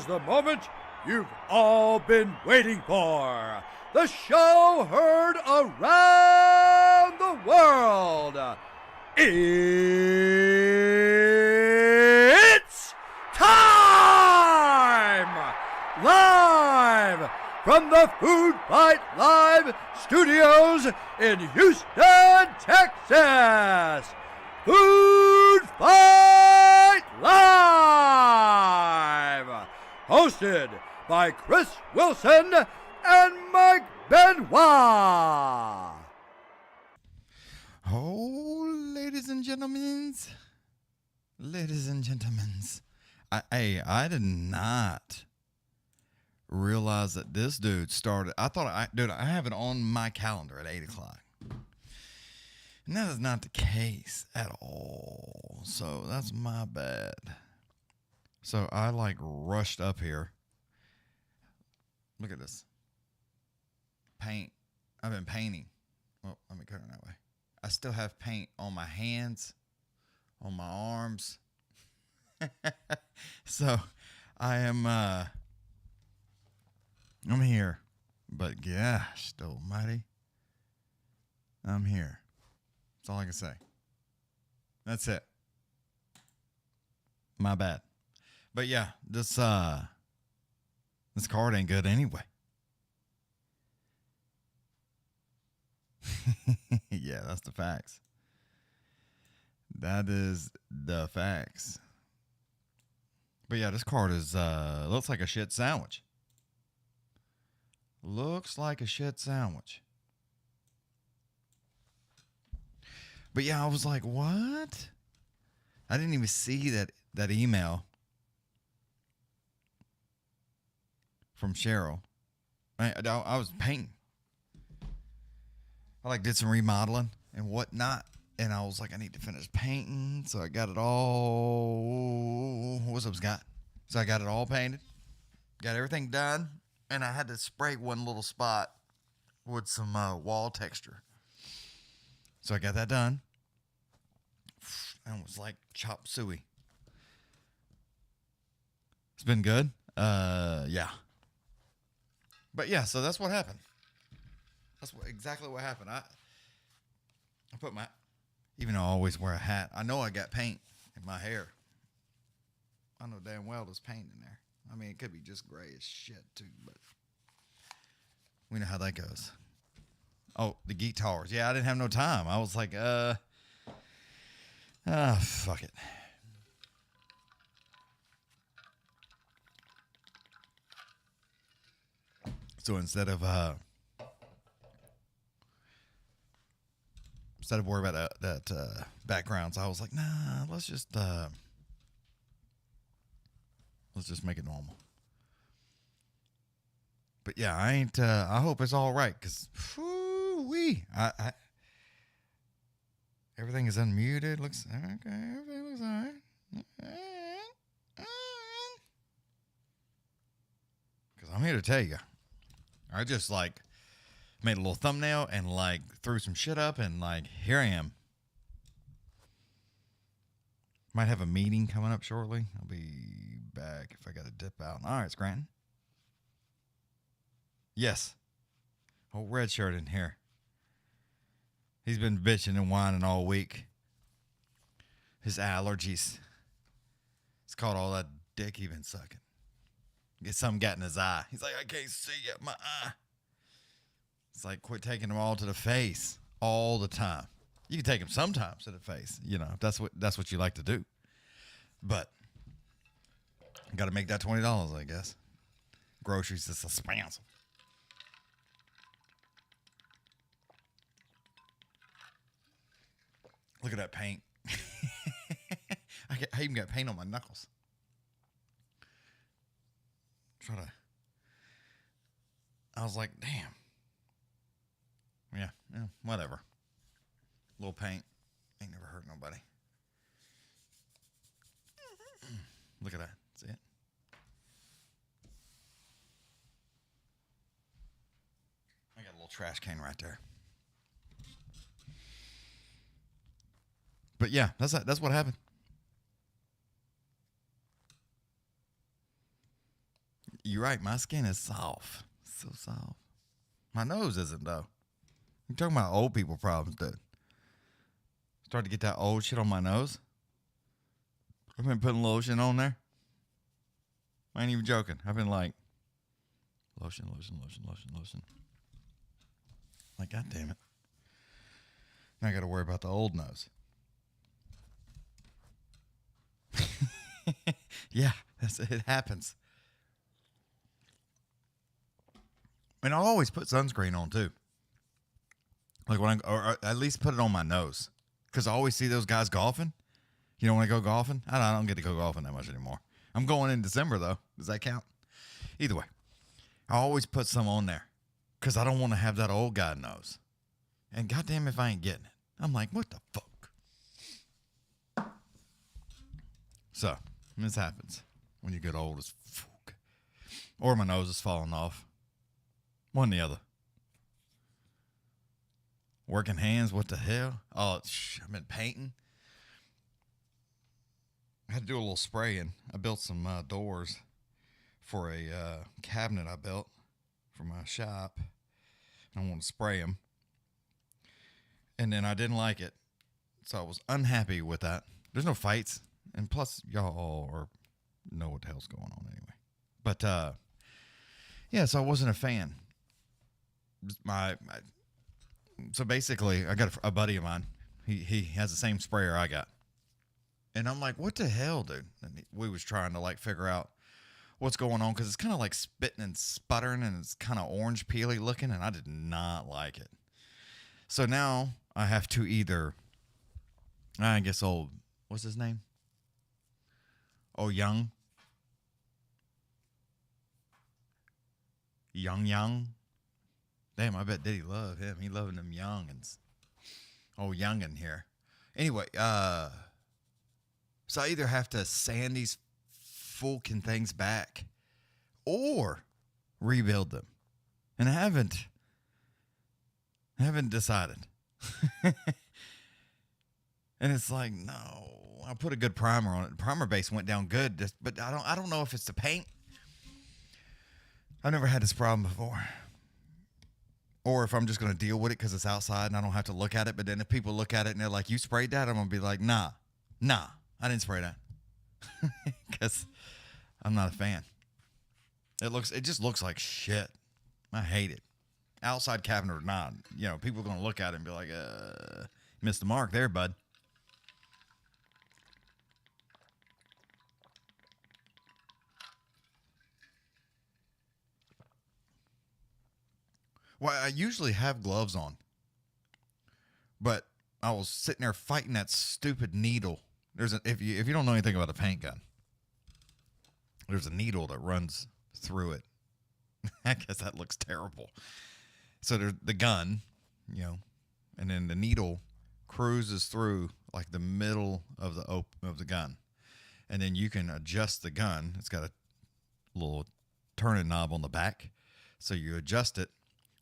the moment you've all been waiting for. The show heard around the world. It's time! Live from the Food Fight Live studios in Houston, Texas. Food Fight Live! Hosted by Chris Wilson and MIKEBENOIT. Oh, ladies and gentlemen, I did not realize that this dude started. I have it on my calendar at 8 o'clock. And that is not the case at all. So that's my bad. So I rushed up here. Look at this. Paint. I've been painting. Well, let me cut it that way. I still have paint on my hands, on my arms. So I am I'm here. But gosh almighty, I'm here. That's all I can say. That's it. My bad. But yeah, this card ain't good anyway. Yeah, that's the facts. That is the facts. But yeah, this card is looks like a shit sandwich. Looks like a shit sandwich. But yeah, I was like, what? I didn't even see that email from Cheryl. I was painting. I did some remodeling and whatnot. And I was like, I need to finish painting. So I got it all. What's up, Scott? So I got it all painted. Got everything done. And I had to spray one little spot with some wall texture. So I got that done. And it was like chop suey. It's been good. Yeah. But yeah, so that's what happened. That's exactly what happened. I put my, even though I always wear a hat, I know I got paint in my hair. I know damn well there's paint in there. I mean, it could be just gray as shit too, but we know how that goes. Oh, the guitars. Yeah, I didn't have no time. I was like, fuck it. So instead of worrying about that backgrounds, I was like, nah, let's just make it normal. But yeah, I hope it's all right, because I everything is unmuted. Looks okay. Everything looks all right. Because I'm here to tell you, I just made a little thumbnail and threw some shit up and here I am. Might have a meeting coming up shortly. I'll be back if I got to dip out. All right, Scranton. Yes. Old red shirt in here. He's been bitching and whining all week. His allergies. It's called all that dick he been sucking. Get something got in his eye. He's like, I can't see it, my eye. It's like, quit taking them all to the face all the time. You can take them sometimes to the face, if that's what you like to do. But got to make that $20, I guess. Groceries is expensive. Look at that paint. I even got paint on my knuckles. I was like, damn. Yeah, whatever. Little paint. Ain't never hurt nobody. Look at that. See it? I got a little trash can right there. But yeah, that's what happened. you're right. My skin is soft. So soft. My nose isn't, though. You're talking about old people problems, dude. Start to get that old shit on my nose. I've been putting lotion on there. I ain't even joking. I've been like, lotion. Like, God damn it. Now I got to worry about the old nose. Yeah, it happens. And I'll always put sunscreen on, too. Like or at least put it on my nose. Because I always see those guys golfing. You don't want to go golfing? I don't get to go golfing that much anymore. I'm going in December, though. Does that count? Either way, I always put some on there. Because I don't want to have that old guy nose. And goddamn if I ain't getting it. I'm like, what the fuck? So, this happens when you get old as fuck. Or my nose is falling off. One or the other. Working hands, what the hell? Oh, I've been painting. I had to do a little spraying. I built some doors for a cabinet I built for my shop. I want to spray them. And then I didn't like it. So I was unhappy with that. There's no fights. And plus, y'all know what the hell's going on anyway. But, yeah, so I wasn't a fan. So basically, I got a buddy of mine. He has the same sprayer I got. And I'm like, what the hell, dude? And we was trying to, like, figure out what's going on. Because it's kind of like spitting and sputtering. And it's kind of orange peely looking. And I did not like it. So now I have to either, I guess what's his name? Oh, Yong. Yong. Damn, I bet Diddy love him. He loving them youngins. Oh, youngin here. Anyway, so I either have to sand these fucking things back or rebuild them. And I haven't decided. And it's like, no, I put a good primer on it. The primer base went down good, but I don't know if it's the paint. I've never had this problem before. Or if I'm just going to deal with it because it's outside and I don't have to look at it. But then if people look at it and they're like, you sprayed that? I'm going to be like, nah, I didn't spray that. Because I'm not a fan. It just looks like shit. I hate it. Outside cabinet or not, people are going to look at it and be like, missed the mark there, bud. Well, I usually have gloves on, but I was sitting there fighting that stupid needle. If you don't know anything about a paint gun, there's a needle that runs through it. I guess that looks terrible. So there's the gun, and then the needle cruises through like the middle of the gun, and then you can adjust the gun. It's got a little turning knob on the back, so you adjust it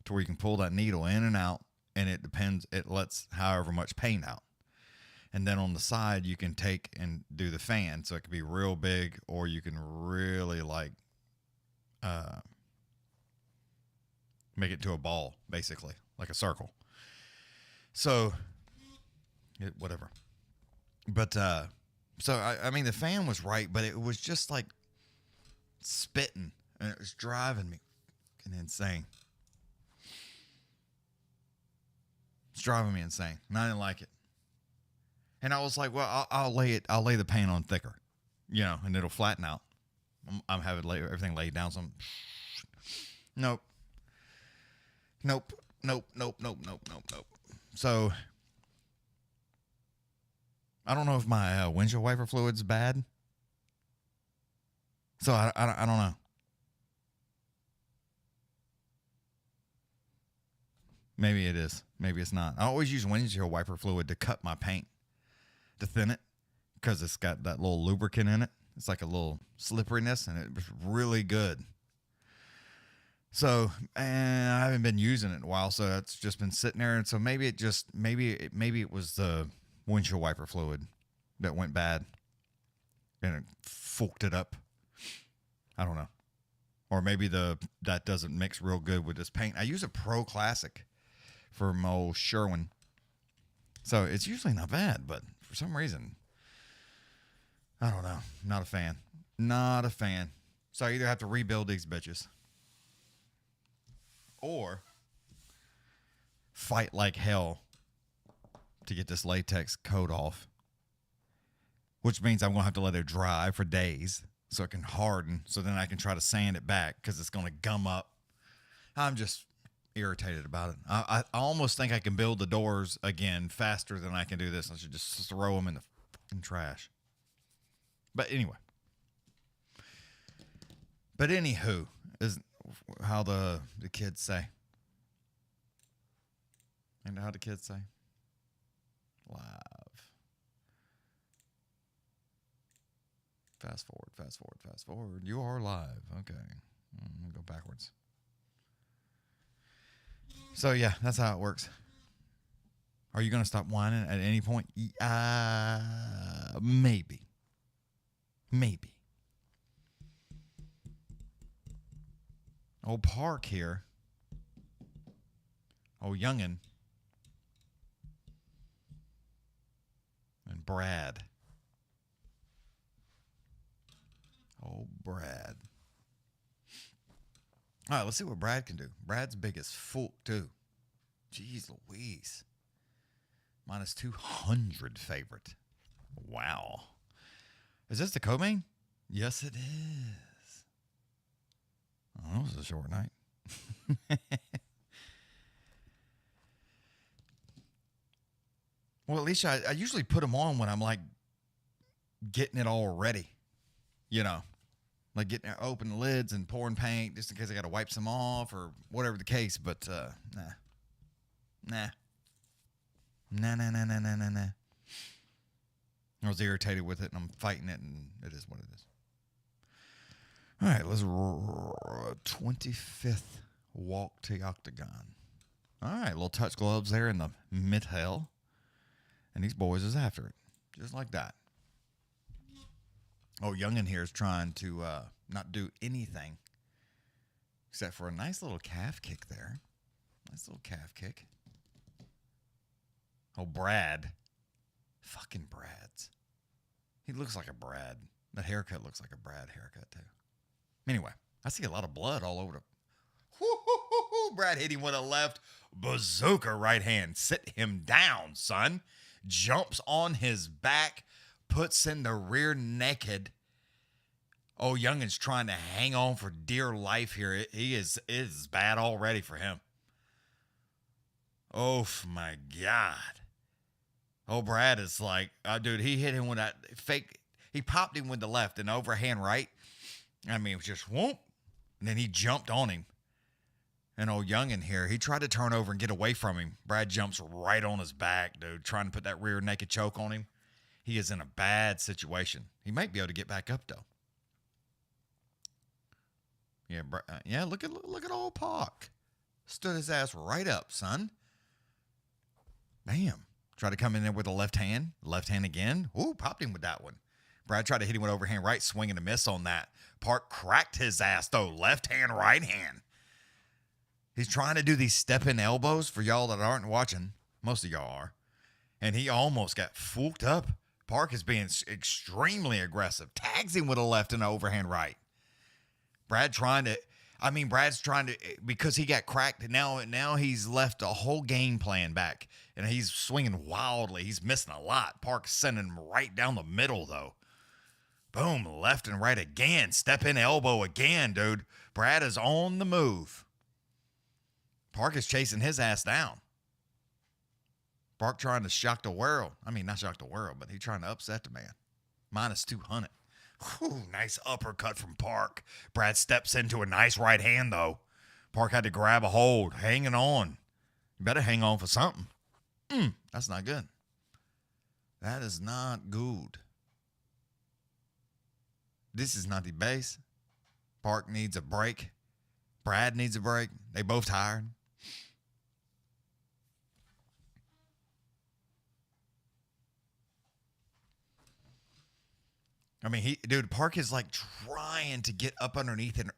to where you can pull that needle in and out, and it lets however much paint out. And then on the side, you can take and do the fan, so it can be real big, or you can really make it to a ball, basically, like a circle. So, whatever. But, so, I mean, the fan was right, but it was just like spitting, and it was driving me insane. It's driving me insane, and I didn't like it. And I was like, well, I'll lay the paint on thicker, and it'll flatten out. I'm having everything laid down. So Nope. So I don't know if my windshield wiper fluid's bad. So I don't know. Maybe it is. Maybe it's not. I always use windshield wiper fluid to cut my paint, to thin it, because it's got that little lubricant in it. It's like a little slipperiness, and it's really good. So, and I haven't been using it in a while, so it's just been sitting there. And so maybe it was the windshield wiper fluid that went bad, and it fucked it up. I don't know. Or maybe that doesn't mix real good with this paint. I use a Pro Classic from old Sherwin. So it's usually not bad, but for some reason, I don't know. Not a fan. Not a fan. So I either have to rebuild these bitches or fight like hell to get this latex coat off, which means I'm going to have to let it dry for days so it can harden, so then I can try to sand it back because it's going to gum up. I'm just irritated about it. I almost think I can build the doors again faster than I can do this. I should just throw them in the fucking trash. But anyway. But anywho, is how the kids say. And how the kids say? Live. Fast forward, fast forward, fast forward. You are live. Okay. I'm going to go backwards. So, yeah, that's how it works. Are you going to stop whining at any point? Maybe. Maybe. Old Park here. Old Youngin. And Brad. Oh, Brad. All right, let's see what Brad can do. Brad's big as fuck, too. Jeez Louise. Minus 200 favorite. Wow. Is this the co-main? Yes, it is. Oh, this is a short night. Well, at least I usually put them on when I'm, like, getting it all ready. You know, like getting open the lids and pouring paint just in case I got to wipe some off or whatever the case. But nah. I was irritated with it and I'm fighting it and it is what it is. All right, let's 25th walk to Octagon. All right, little touch gloves there in the mid-hell. And these boys is after it. Just like that. Oh, Youngin here is trying to not do anything except for a nice little calf kick there. Nice little calf kick. Oh, Brad. Fucking Brad's. He looks like a Brad. That haircut looks like a Brad haircut, too. Anyway, I see a lot of blood all over the... Brad hit him with a left bazooka right hand. Sit him down, son. Jumps on his back. Puts in the rear naked. Oh, Youngin's trying to hang on for dear life here. It is bad already for him. Oh, my God. Oh, Brad is like, dude, he hit him with that fake. He popped him with the left and overhand right. I mean, it was just whoop. And then he jumped on him. And old Youngin here, he tried to turn over and get away from him. Brad jumps right on his back, dude, trying to put that rear naked choke on him. He is in a bad situation. He might be able to get back up, though. Yeah, look at old Park. Stood his ass right up, son. Bam. Tried to come in there with a left hand. Left hand again. Ooh, popped him with that one. Brad tried to hit him with overhand right, swing and a miss on that. Park cracked his ass, though. Left hand, right hand. He's trying to do these step-in elbows for y'all that aren't watching. Most of y'all are. And he almost got fooled up. Park is being extremely aggressive. Tags him with a left and an overhand right. Brad's trying to, because he got cracked, and now he's left a whole game plan back. And he's swinging wildly. He's missing a lot. Park's sending him right down the middle, though. Boom, left and right again. Step in elbow again, dude. Brad is on the move. Park is chasing his ass down. Park trying to shock the world. I mean, not shock the world, but he's trying to upset the man. Minus 200. Whew, nice uppercut from Park. Brad steps into a nice right hand, though. Park had to grab a hold. Hanging on. You better hang on for something. That's not good. That is not good. This is not the base. Park needs a break. Brad needs a break. They both tired. I mean, Park is like trying to get up underneath and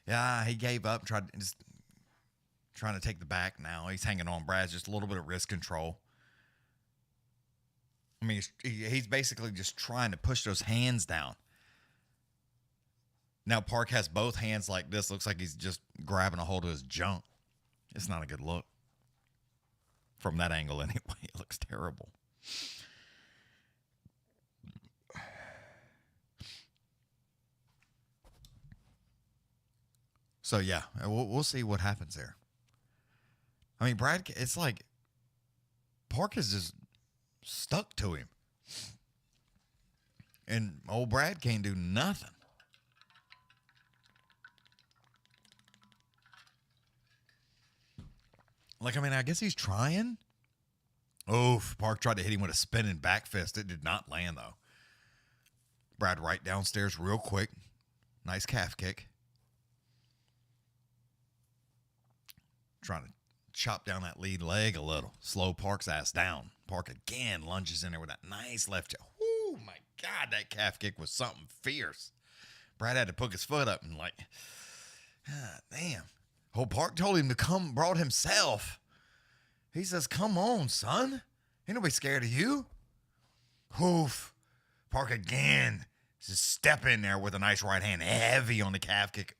Yeah, he gave up, trying to take the back now. He's hanging on. Brad's just a little bit of wrist control. I mean, he's basically just trying to push those hands down. Now Park has both hands like this. Looks like he's just grabbing a hold of his junk. It's not a good look. From that angle anyway, it looks terrible. So, yeah, we'll see what happens there. I mean, Brad, it's like Park is just stuck to him. And old Brad can't do nothing. Like, I mean, I guess he's trying. Oof, Park tried to hit him with a spinning back fist. It did not land, though. Brad right downstairs real quick. Nice calf kick. Trying to chop down that lead leg a little. Slow Park's ass down. Park again lunges in there with that nice left jab. Oh, my God, that calf kick was something fierce. Brad had to put his foot up and like, ah, damn. Oh, Park told him to come, brought himself. He says, come on, son. Ain't nobody scared of you. Oof. Park again. Just step in there with a nice right hand. Heavy on the calf kick.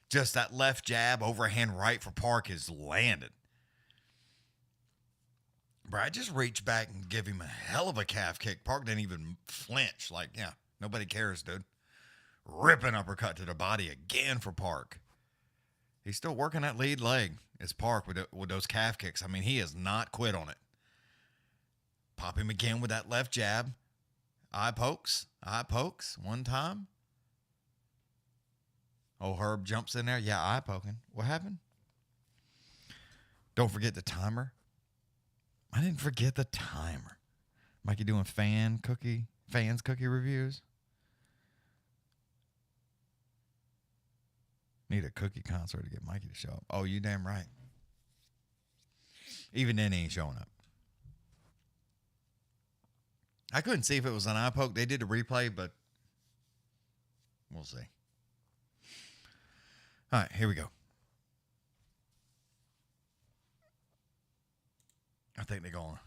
Just that left jab, overhand right for Park is landed. Brad just reached back and give him a hell of a calf kick. Park didn't even flinch. Like, yeah, nobody cares, dude. Ripping uppercut to the body again for Park. He's still working that lead leg. It's Park with those calf kicks. I mean, he has not quit on it. Pop him again with that left jab. Eye pokes. One time. Oh, Herb jumps in there. Yeah, eye poking. What happened? Don't forget the timer. I didn't forget the timer. Mikey doing fans cookie reviews. Need a cookie concert to get Mikey to show up. Oh, you damn right. Even then, he ain't showing up. I couldn't see if it was an eye poke. They did the replay, but we'll see. All right, here we go. I think they're going to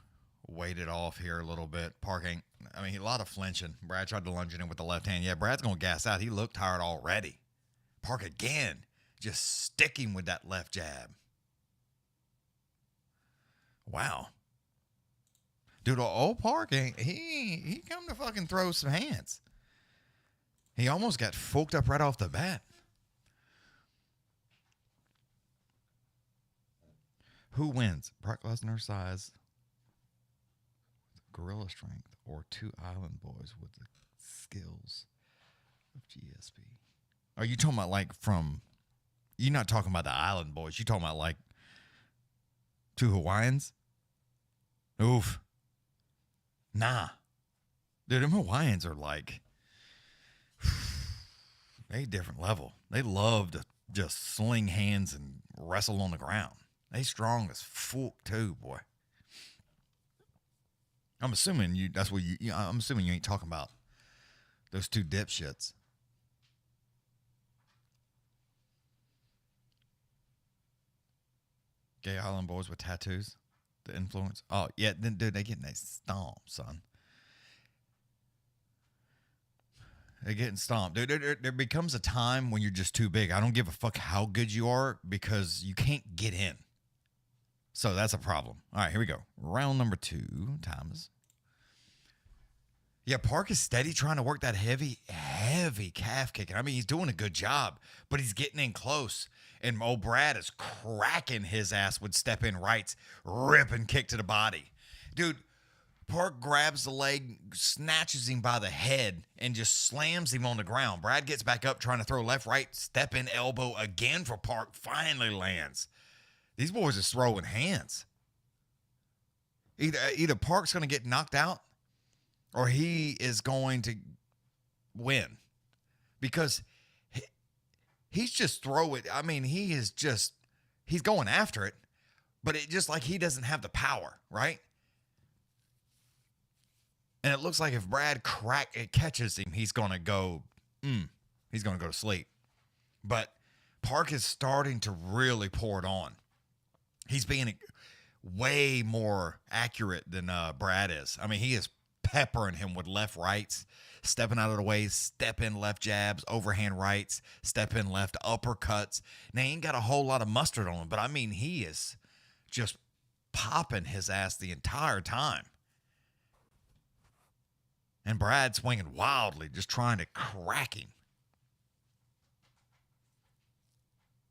wait it off here a little bit. Park ain't, I mean, a lot of flinching. Brad tried to lunge it in with the left hand. Yeah, Brad's going to gas out. He looked tired already. Park again, just sticking with that left jab. Wow. Dude, old Park, he come to fucking throw some hands. He almost got folked up right off the bat. Who wins? Brock Lesnar size, gorilla strength, or two island boys with the skills of GSP? Are you talking about like from, you're not talking about the island boys. You're talking about like two Hawaiians? Oof. Nah. Dude, them Hawaiians are like, they different level. They love to just sling hands and wrestle on the ground. They strong as fuck too, boy. I'm assuming that's what I'm assuming you ain't talking about those two dipshits. Gay island boys with tattoos. The influence. Oh, yeah, then dude, they getting that stomp, son. They're getting stomped. Dude, there becomes a time when you're just too big. I don't give a fuck how good you are because you can't get in. So that's a problem. All right, here we go. Round number 2. Times. Yeah, Park is steady trying to work that heavy calf kicking. I mean, he's doing a good job, but he's getting in close. And old Brad is cracking his ass with step in rights, rip and kick to the body. Dude, Park grabs the leg, snatches him by the head, and just slams him on the ground. Brad gets back up trying to throw left, right, step in elbow again for Park, finally lands. These boys are throwing hands. Either Park's going to get knocked out or he is going to win. Because he's just throwing. I mean, he's going after it, but it just like he doesn't have the power, right? And it looks like if Brad catches him, he's going to go to sleep. But Park is starting to really pour it on. He's being way more accurate than Brad is. I mean, he is peppering him with left rights, stepping out of the way, step in left jabs, overhand rights, step in left uppercuts. Now, he ain't got a whole lot of mustard on him, but I mean, he is just popping his ass the entire time. And Brad swinging wildly, just trying to crack him.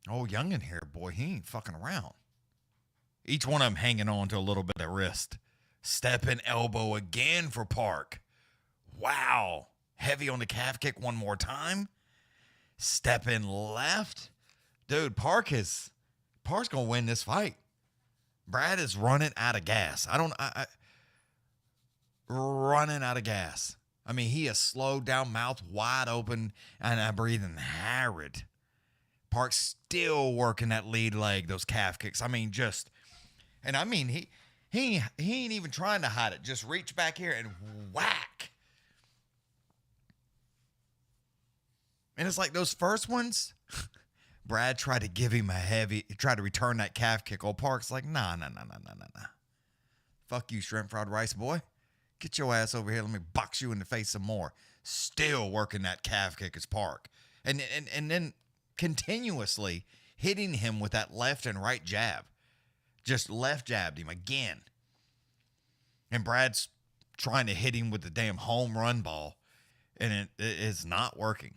Oh, Young in here, boy, he ain't fucking around. Each one of them hanging on to a little bit of wrist. Stepping elbow again for Park. Wow. Heavy on the calf kick one more time. Stepping left. Dude, Park's going to win this fight. Brad is running out of gas. Running out of gas. I mean, he is slowed down, mouth wide open, and breathing hard. Park's still working that lead leg, those calf kicks. I mean, he ain't even trying to hide it. Just reach back here and whack. And it's like those first ones, Brad tried to give him tried to return that calf kick. Old Park's like, nah. Fuck you, shrimp fried rice boy. Get your ass over here. Let me box you in the face some more. Still working that calf kick as Park. And then continuously hitting him with that left and right jab. Just left jabbed him again. And Brad's trying to hit him with the damn home run ball. And it is not working.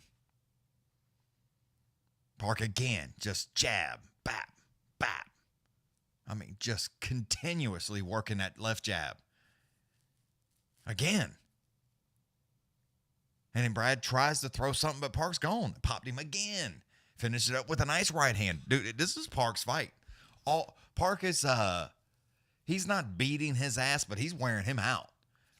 Park again. Just jab. Bap. Bap. I mean, just continuously working that left jab. Again. And then Brad tries to throw something, but Park's gone. Popped him again. Finished it up with a nice right hand. Dude, this is Park's fight. Park is, he's not beating his ass, but he's wearing him out.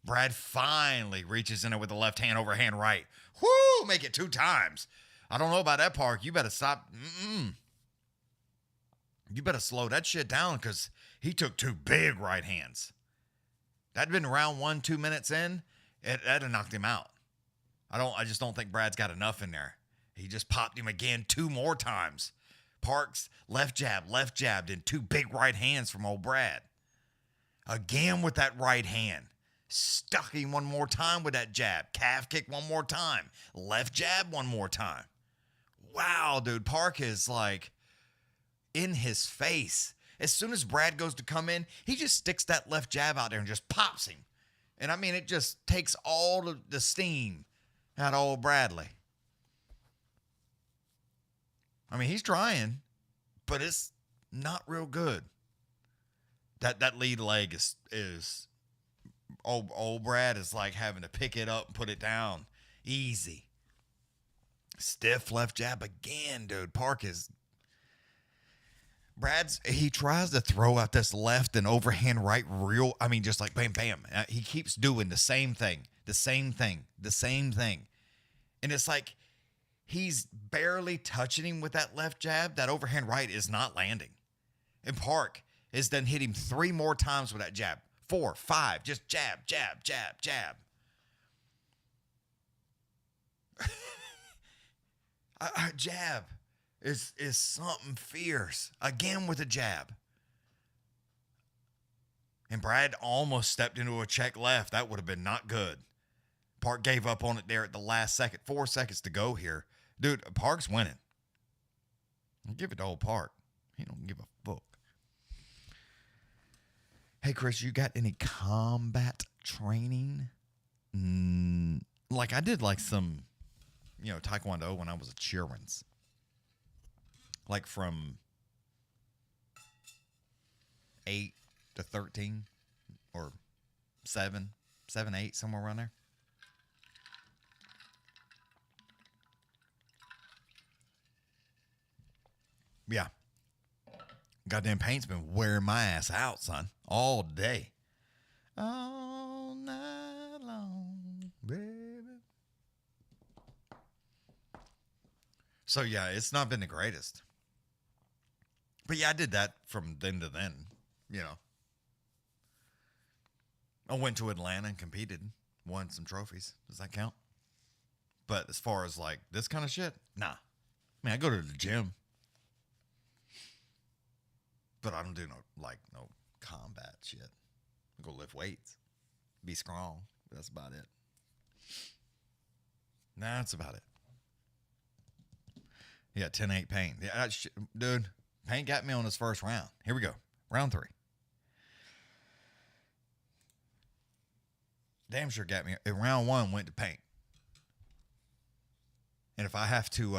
Brad finally reaches in there with a left hand, overhand right. Whoo! Make it 2 times. I don't know about that, Park. You better stop. You better slow that shit down because he took 2 big right hands. That'd been round 1, 2 minutes in. That'd have knocked him out. I just don't think Brad's got enough in there. He just popped him again 2 more times. Park's left jabbed in 2 big right hands from old Brad. Again with that right hand. Stuck him one more time with that jab. Calf kick one more time. Left jab one more time. Wow, dude. Park is like in his face. As soon as Brad goes to come in, he just sticks that left jab out there and just pops him. And I mean, it just takes all the steam out of old Bradley. I mean, he's trying, but it's not real good. That lead leg is old Brad is like having to pick it up and put it down easy. Stiff left jab again, dude. He tries to throw out this left and overhand right just like bam, bam. He keeps doing the same thing. And it's like he's barely touching him with that left jab. That overhand right is not landing. And Park is then hit him 3 more times with that jab. 4, 5, just jab. A jab is something fierce. Again with a jab. And Brad almost stepped into a check left. That would have been not good. Park gave up on it there at the last second. 4 seconds to go here. Dude, Park's winning. I'll give it to old Park. He don't give a fuck. Hey, Chris, you got any combat training? Like I did like some, Taekwondo when I was a cheerwins. Like from 8 to 13 or 7, 8, somewhere around there. Yeah. Goddamn paint's been wearing my ass out, son. All day. All night long, baby. So, yeah, it's not been the greatest. But, yeah, I did that from then to then, I went to Atlanta and competed. Won some trophies. Does that count? But as far as, like, this kind of shit, nah. I mean, I go to the gym. But I don't do no combat shit. I go lift weights. Be strong. That's about it. That's about it. Yeah, 10-8 Pain. Yeah, dude, Pain got me on his first round. Here we go. Round 3. Damn sure got me. In round 1 went to Pain. And if I have to,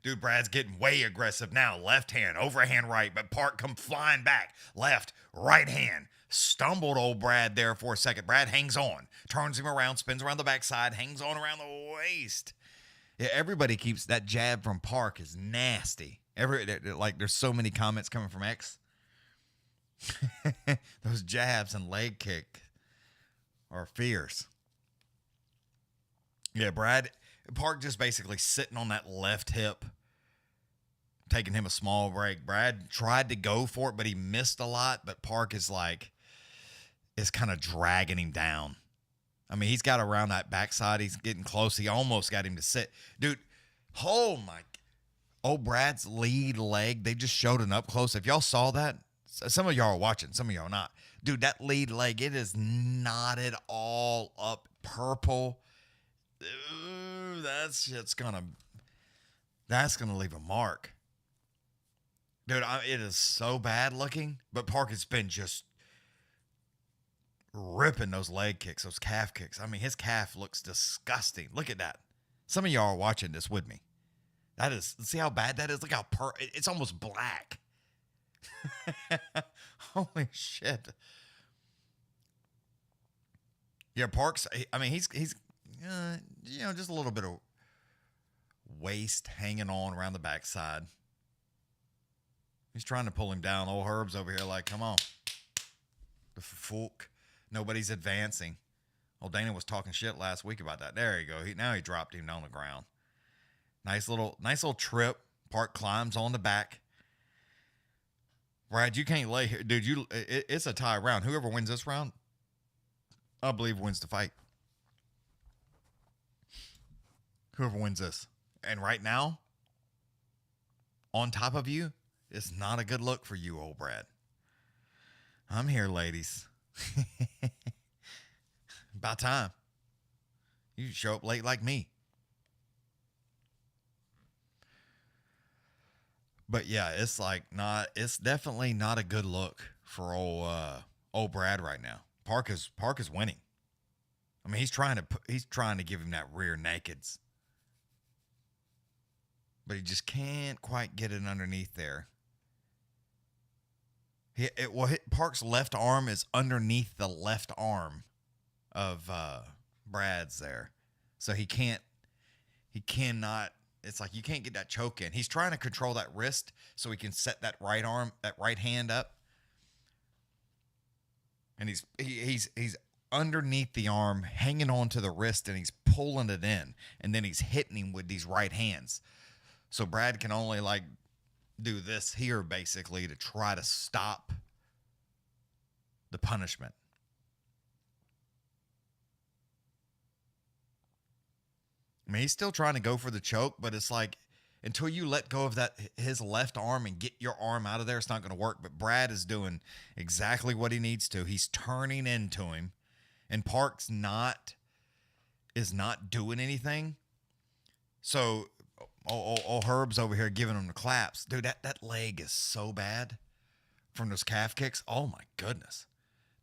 dude, Brad's getting way aggressive now. Left hand, overhand right, but Park come flying back. Left, right hand. Stumbled old Brad there for a second. Brad hangs on, turns him around, spins around the backside, hangs on around the waist. Yeah, everybody keeps that jab from Park is nasty. There's so many comments coming from X. Those jabs and leg kick are fierce. Yeah, Park just basically sitting on that left hip, taking him a small break. Brad tried to go for it, but he missed a lot. But Park is kind of dragging him down. I mean, he's got around that backside. He's getting close. He almost got him to sit. Dude, Brad's lead leg, they just showed an up close. If y'all saw that, some of y'all are watching, some of y'all are not. Dude, that lead leg, it is knotted all up purple. Ooh, that's gonna leave a mark. Dude, it is so bad looking, but Park has been just ripping those leg kicks, those calf kicks. I mean, his calf looks disgusting. Look at that. Some of y'all are watching this with me. See how bad that is? Look how it's almost black. Holy shit. Yeah, Park's, I mean, he's just a little bit of waist hanging on around the backside. He's trying to pull him down. Old Herb's over here like, come on. The fuck. Nobody's advancing. Old Dana was talking shit last week about that. There you go. Now he dropped him on the ground. Nice little trip. Park climbs on the back. Brad, you can't lay here. Dude, it's a tie round. Whoever wins this round, I believe wins the fight. Whoever wins this. And right now, on top of you, it's not a good look for you, old Brad. I'm here, ladies. About time. You show up late like me. But yeah, it's definitely not a good look for old Brad right now. Park is winning. I mean, he's trying to give him that rear nakeds. But he just can't quite get it underneath there. Park's left arm is underneath the left arm of Brad's there. So he cannot, it's like you can't get that choke in. He's trying to control that wrist so he can set that right hand up. And he's underneath the arm, hanging on to the wrist, and he's pulling it in. And then he's hitting him with these right hands. So Brad can only do this here basically to try to stop the punishment. I mean, he's still trying to go for the choke, but it's like until you let go of his left arm and get your arm out of there, it's not going to work. But Brad is doing exactly what he needs to. He's turning into him, and Park's is not doing anything. So old Herb's over here giving him the claps. Dude, that leg is so bad from those calf kicks. Oh, my goodness.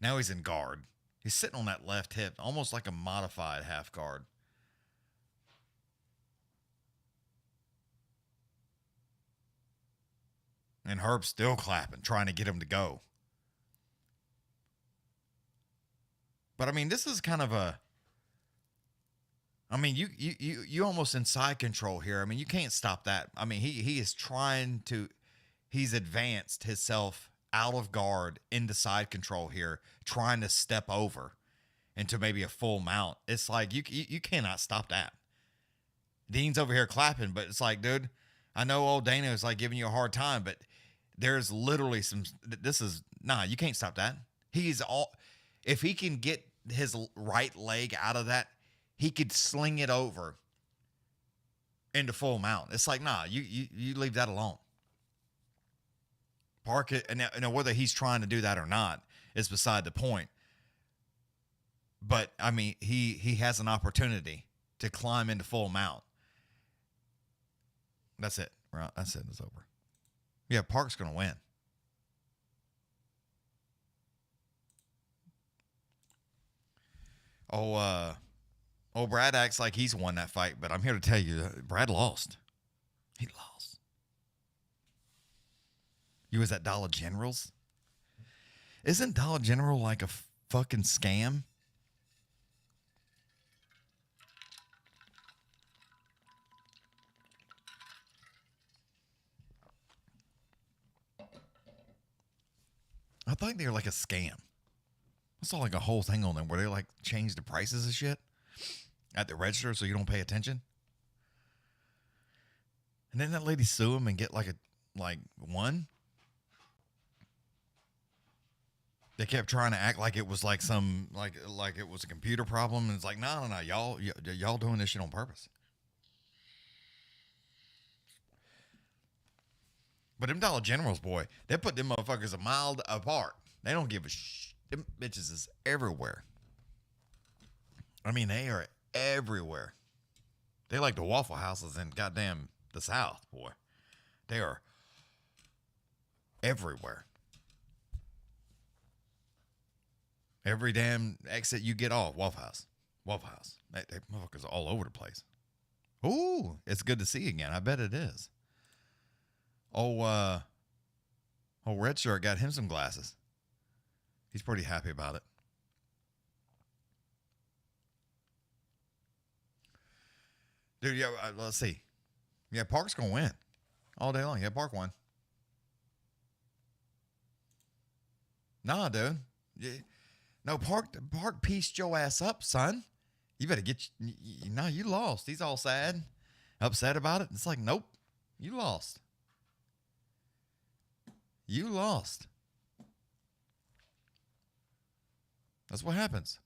Now he's in guard. He's sitting on that left hip, almost like a modified half guard. And Herb's still clapping, trying to get him to go. But, I mean, this is kind of you almost in side control here. I mean, you can't stop that. I mean, he is he's advanced himself out of guard into side control here, trying to step over into maybe a full mount. It's like you cannot stop that. Dean's over here clapping, but it's like, dude, I know old Dana is giving you a hard time, but there's literally you can't stop that. If he can get his right leg out of that, he could sling it over into full mount. It's like, you leave that alone. Park it, and now whether he's trying to do that or not is beside the point. But I mean, he has an opportunity to climb into full mount. That's it. Right? That's it. It's over. Yeah, Park's gonna win. Brad acts like he's won that fight, but I'm here to tell you, Brad lost. He lost. You was at Dollar General's? Isn't Dollar General like a fucking scam? I think they're like a scam. I saw like a whole thing on them where they like change the prices of shit at the register so you don't pay attention. And then that lady sue him and get like one. They kept trying to act like it was like some like it was a computer problem, and it's like no, y'all doing this shit on purpose. But them Dollar Generals, boy, they put them motherfuckers a mile apart. They don't give a shit. Them bitches is everywhere. I mean, they are everywhere. They like the Waffle Houses in goddamn the South, boy. They are everywhere. Every damn exit you get off, Waffle House. Waffle House. They motherfuckers are all over the place. Ooh, it's good to see again. I bet it is. Red Shirt got him some glasses. He's pretty happy about it. Dude, yeah, let's see. Yeah, Park's going to win all day long. Yeah, Park won. Nah, dude. Yeah. No, Park pieced your ass up, son. You better get... you lost. He's all sad, upset about it. It's like, nope, you lost. You lost. That's what happens.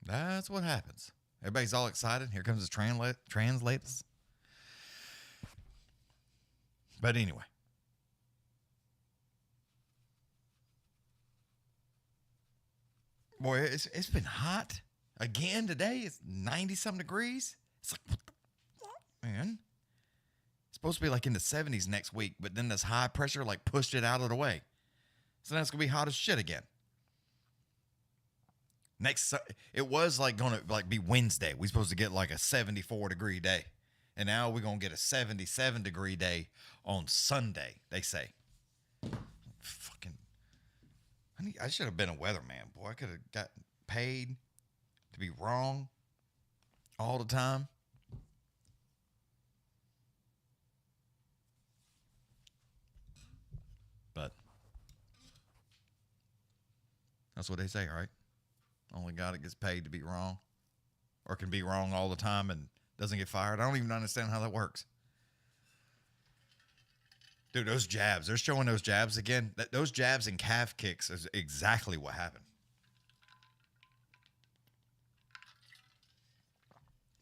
That's what happens. Everybody's all excited. Here comes the translators. But anyway. Boy, it's been hot again today. It's 90-something degrees. It's like, what the fuck, man? It's supposed to be like in the 70s next week, but then this high pressure like pushed it out of the way. So now it's going to be hot as shit again. It was like going to like be Wednesday. We're supposed to get like a 74-degree day. And now we're going to get a 77-degree day on Sunday, they say. Fucking... I should have been a weatherman, boy. I could have got paid to be wrong all the time. But that's what they say, right? Only guy that gets paid to be wrong or can be wrong all the time and doesn't get fired. I don't even understand how that works. Dude, those jabs. They're showing those jabs again. Those jabs and calf kicks is exactly what happened.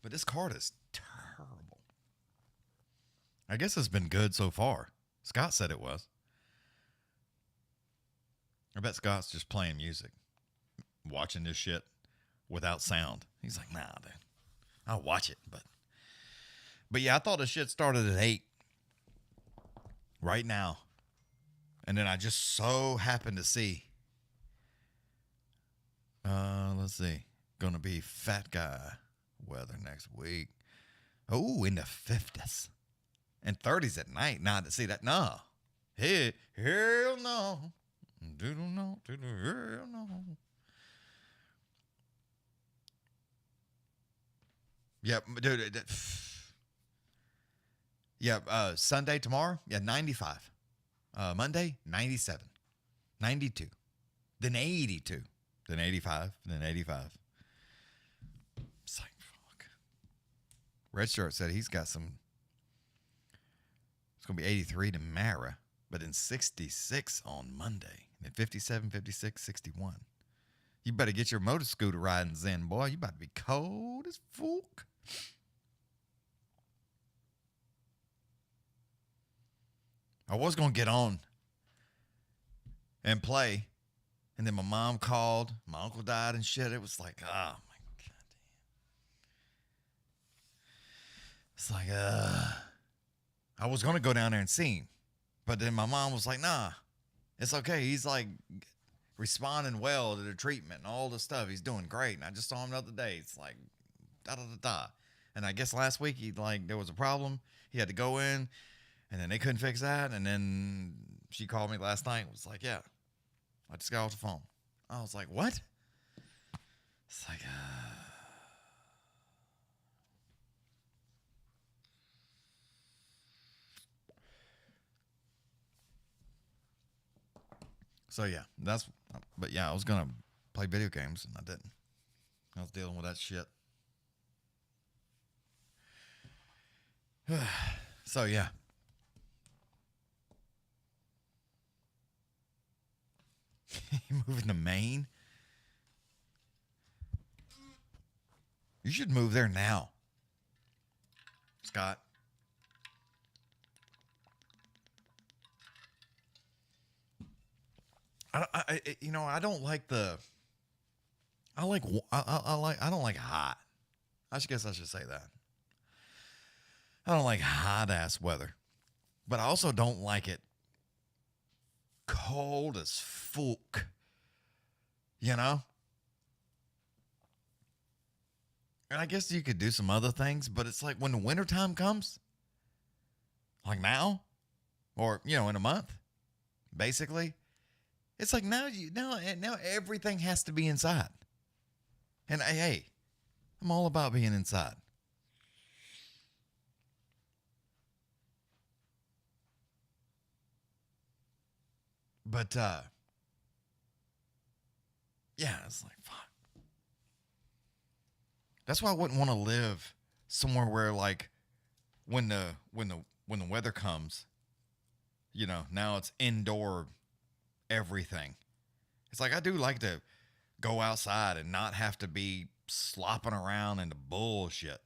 But this card is terrible. I guess it's been good so far. Scott said it was. I bet Scott's just playing music, watching this shit without sound. He's like, nah, dude. I'll watch it. But yeah, I thought this shit started at 8. Right now. And then I just so happened to see. Let's see. Gonna be fat guy weather next week. Oh, in the 50s. And 30s at night. Nah, see that? No. Hey, hell no. Doodle no. Doodle hell no. Yep, dude. Yeah, Sunday tomorrow, 95. Monday, 97. 92. Then 82. Then 85. Then 85. It's like, fuck. Red Shirt said he's got some. It's going to be 83 tomorrow, but then 66 on Monday. Then 57, 56, 61. You better get your motor scooter ridings in, boy. You about to be cold as fuck. I was going to get on and play. And then my mom called. My uncle died and shit. It was like, oh, my God. It's like, I was going to go down there and see him. But then my mom was like, nah, it's okay. He's like responding well to the treatment and all the stuff. He's doing great. And I just saw him the other day. It's like, da-da-da-da. And I guess last week, there was a problem. He had to go in, and then they couldn't fix that. And then she called me last night and was like, yeah, I just got off the phone. I was like, what? It's like, So, yeah, but yeah, I was going to play video games, and I didn't. I was dealing with that shit. So, yeah. You moving to Maine? You should move there now, Scott. I don't like I don't like hot. Guess I should say that. I don't like hot ass weather, but I also don't like it cold as fuck. You know? And I guess you could do some other things, but it's like when the wintertime comes, like now, or, in a month, basically, it's like now everything has to be inside. And hey, I'm all about being inside. But, yeah, it's like, fuck. That's why I wouldn't want to live somewhere where, like, when the weather comes, now it's indoor everything. It's like, I do like to go outside and not have to be slopping around into bullshit.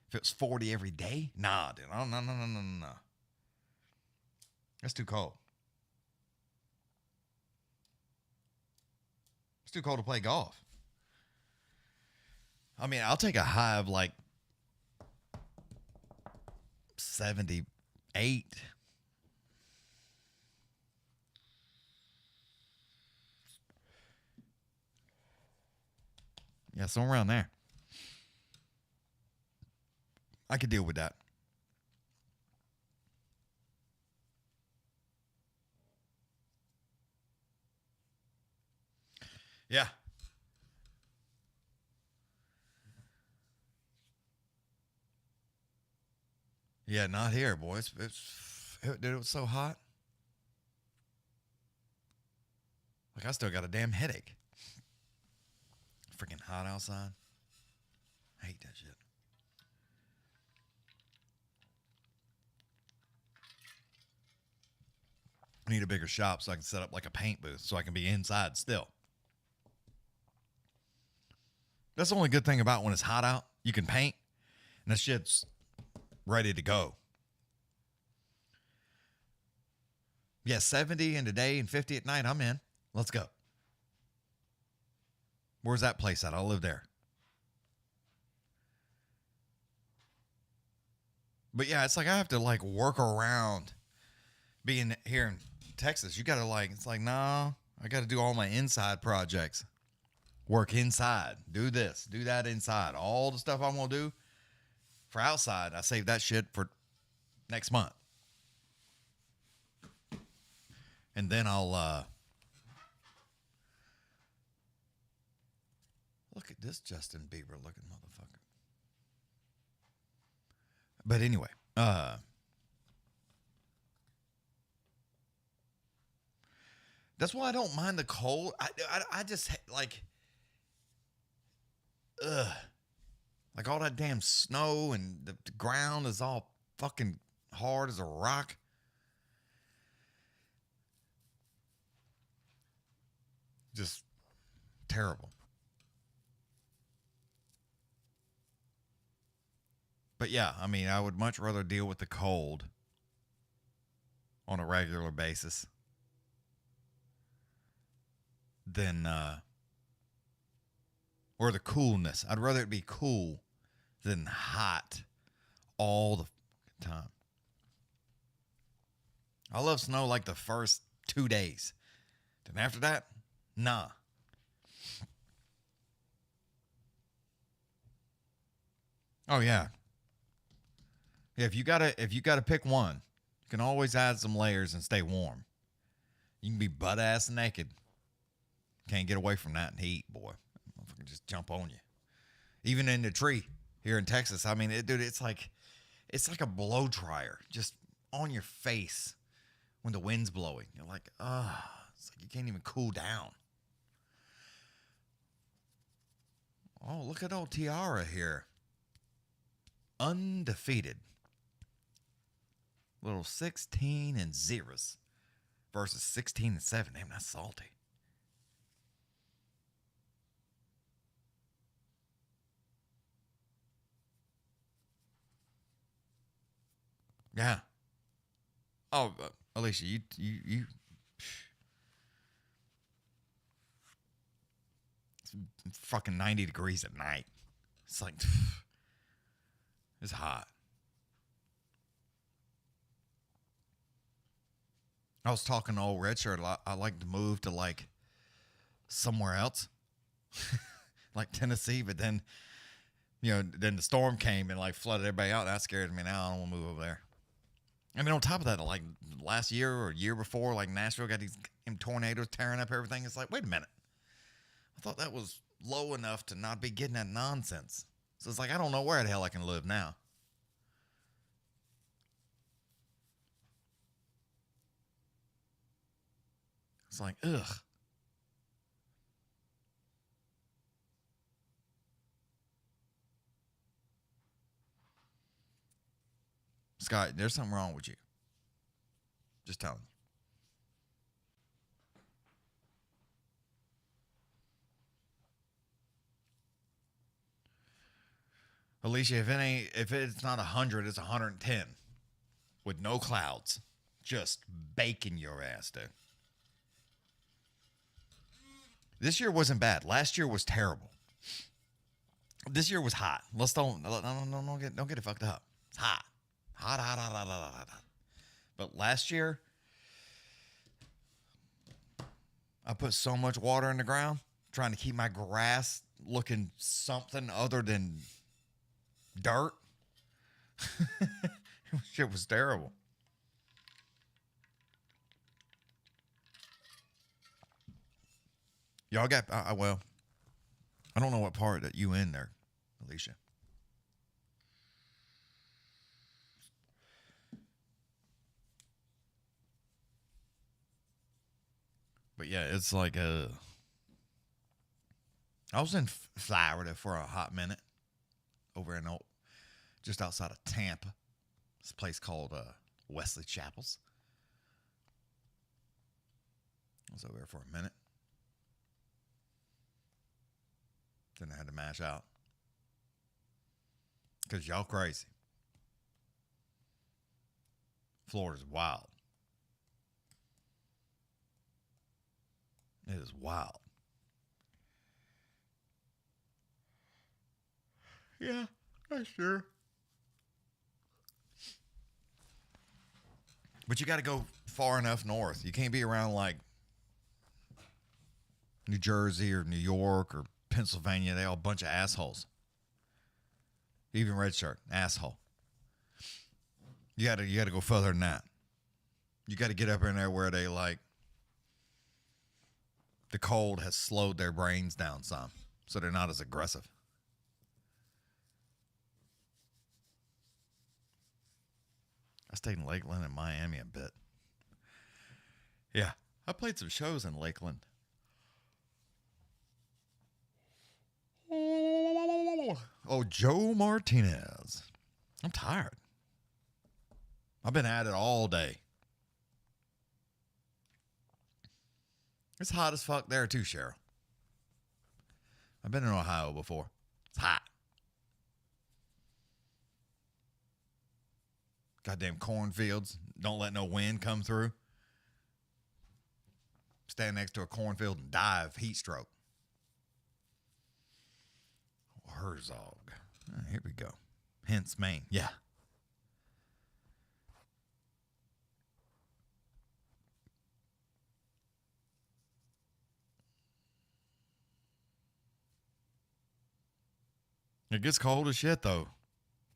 If it was 40 every day, nah, dude. No. That's too cold. It's too cold to play golf. I mean, I'll take a high of like 78. Yeah, somewhere around there. I could deal with that. Yeah. Yeah, not here, boys. Dude, it was so hot. Like, I still got a damn headache. Freaking hot outside. I hate that shit. I need a bigger shop so I can set up like a paint booth so I can be inside still. That's the only good thing about when it's hot out. You can paint, and that shit's ready to go. Yeah, 70 in the day and 50 at night. I'm in. Let's go. Where's that place at? I'll live there. But yeah, it's like I have to like work around being here in Texas. You got to it's like, nah, I got to do all my inside projects. Work inside. Do this. Do that inside. All the stuff I'm going to do for outside, I save that shit for next month. And then I'll look at this Justin Bieber looking motherfucker. But anyway, that's why I don't mind the cold. I just like like all that damn snow and the ground is all fucking hard as a rock. Just terrible. But yeah, I mean, I would much rather deal with the cold on a regular basis than, or the coolness. I'd rather it be cool than hot all the time. I love snow like the first 2 days. Then after that, nah. Oh yeah. Yeah, if you gotta pick one, you can always add some layers and stay warm. You can be butt ass naked. Can't get away from that heat, boy. Motherfucker just jump on you. Even in the tree here in Texas, I mean, dude, it's like a blow dryer just on your face when the wind's blowing. You're like, it's like you can't even cool down. Oh, look at old Tiara here. Undefeated. Little 16-0 versus 16-7. Damn, that's salty. Yeah. Oh, Alicia, you. It's fucking 90 degrees at night. It's like, it's hot. I was talking to old Red Shirt. I like to move to like somewhere else, like Tennessee. But then, then the storm came and like flooded everybody out. That scared me. Now I don't want to move over there. I mean, on top of that, like last year or year before, like Nashville got these tornadoes tearing up everything. It's like, wait a minute. I thought that was low enough to not be getting that nonsense. So it's like, I don't know where the hell I can live now. It's like, ugh. Scott, there's something wrong with you. Just telling you. Alicia, if it's not 100, it's 110. With no clouds. Just baking your ass, dude. This year wasn't bad. Last year was terrible. This year was hot. Don't get it fucked up. It's hot. Hot. But last year, I put so much water in the ground trying to keep my grass looking something other than dirt. Shit was terrible. Y'all got, well, I don't know what part that you in there, Alicia. But yeah, it's like I was in Florida for a hot minute over in just outside of Tampa. This place called Wesley Chapels. I was over there for a minute. Then I had to mash out. Because y'all crazy. Florida's wild. It is wild. Yeah, that's sure. But you got to go far enough north. You can't be around like New Jersey or New York or Pennsylvania. They all a bunch of assholes. Even Red Shirt, asshole. You got to go further than that. You got to get up in there where they like the cold has slowed their brains down some, so they're not as aggressive. I stayed in Lakeland and Miami a bit. Yeah, I played some shows in Lakeland. Oh, Joe Martinez. I'm tired. I've been at it all day. It's hot as fuck there too, Cheryl. I've been in Ohio before. It's hot. Goddamn cornfields. Don't let no wind come through. Stand next to a cornfield and die of heat stroke. Herzog. Here we go. Hence Maine. Yeah. It gets cold as shit, though,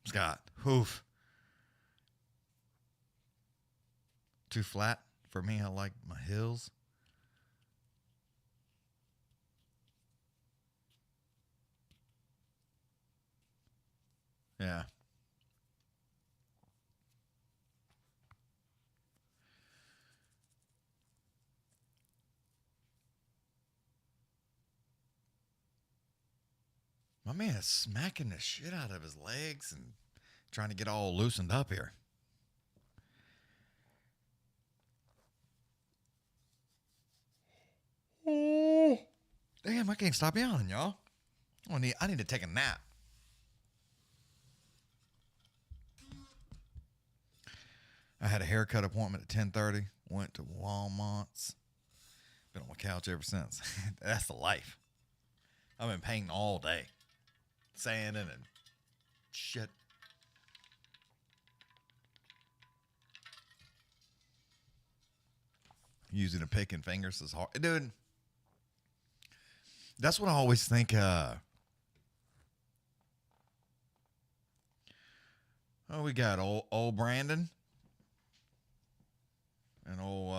Scott. Oof. Too flat for me. I like my hills. Yeah. My man is smacking the shit out of his legs and trying to get all loosened up here. Oh, damn, I can't stop yawning, y'all. I need to take a nap. I had a haircut appointment at 10:30. Went to Walmart's. Been on my couch ever since. That's the life. I've been painting all day. Sanding and shit. Using a pick and fingers is hard. Dude, that's what I always think. We got old Brandon. And old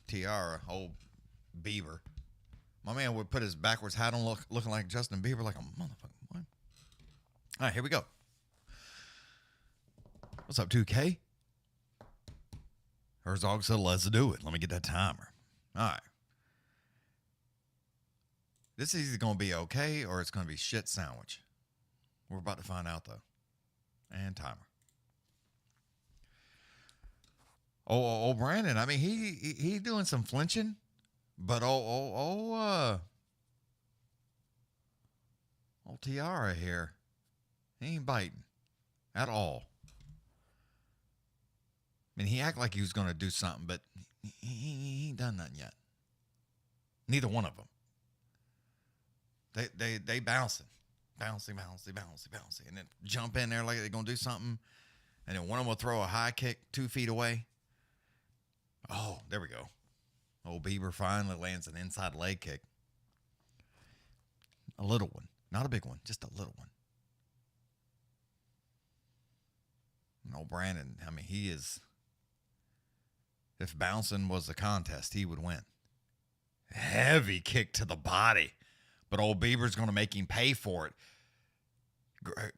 Tiara, old Bieber. My man would put his backwards hat on looking like Justin Bieber, like a motherfucker. What? All right, here we go. What's up, 2K? Herzog said, let's do it. Let me get that timer. All right. This is either going to be okay or it's going to be shit sandwich. We're about to find out, though. And timer. Oh, Brandon. I mean, he doing some flinching, but old Tiara here, he ain't biting at all. I mean, he acted like he was going to do something, but he ain't done nothing yet. Neither one of them. They bouncing, bouncy, and then jump in there like they're going to do something, and then one of them will throw a high kick 2 feet away. Oh, there we go. Old Bieber finally lands an inside leg kick. A little one. Not a big one, just a little one. And old Brandon, I mean, he is... If bouncing was a contest, he would win. Heavy kick to the body. But old Bieber's going to make him pay for it.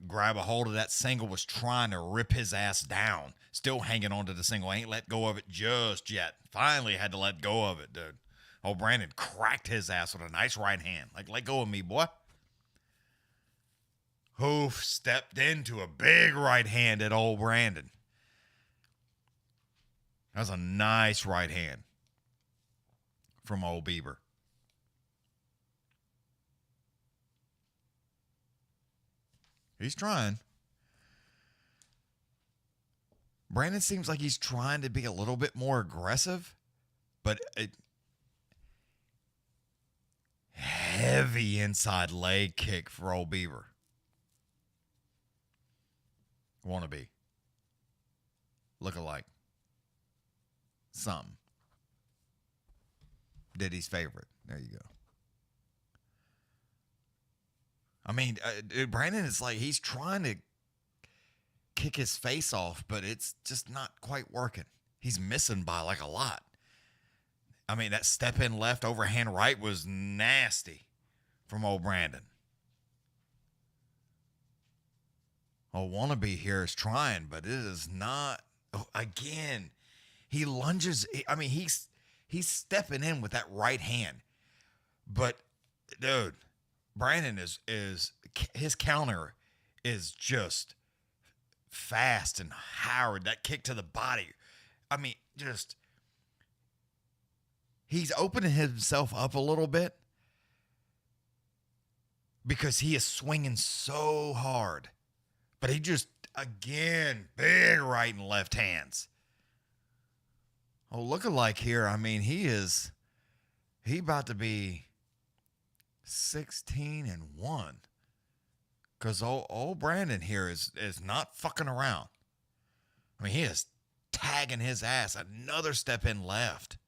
Grab a hold of that single, was trying to rip his ass down. Still hanging on to the single. Ain't let go of it just yet. Finally had to let go of it, dude. Old Brandon cracked his ass with a nice right hand. Like, let go of me, boy. Hoof stepped into a big right hand at old Brandon. That was a nice right hand from old Bieber. He's trying. Brandon seems like he's trying to be a little bit more aggressive, but heavy inside leg kick for old Bieber. Wannabe. Look-alike. Something. Diddy's favorite. There you go. I mean, Brandon is like, he's trying to kick his face off, but it's just not quite working. He's missing by like a lot. I mean, that step in left overhand right was nasty from old Brandon. Oh, Wannabe here is trying, but it is not. Oh, again, he lunges. I mean, he's stepping in with that right hand. But, dude, Brandon is his counter is just fast and hard. That kick to the body. I mean, just he's opening himself up a little bit because he is swinging so hard But he just, again, big right and left hands. Oh, look-alike here. I mean, he about to be 16-1. Because old Brandon here is not fucking around. I mean, he is tagging his ass. Another step in left.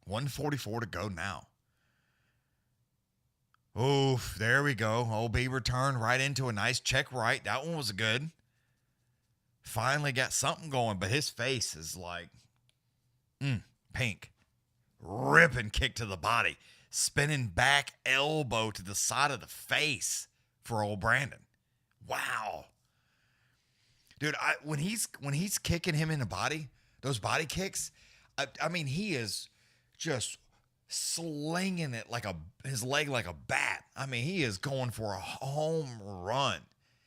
144 to go now. Oof, there we go. Old Bieber turned right into a nice check right. That one was good. Finally got something going, but his face is like, pink. Ripping kick to the body. Spinning back elbow to the side of the face for old Brandon. Wow. Dude, when he's kicking him in the body, those body kicks, I mean, he is just slinging it like his leg like a bat. I mean, he is going for a home run.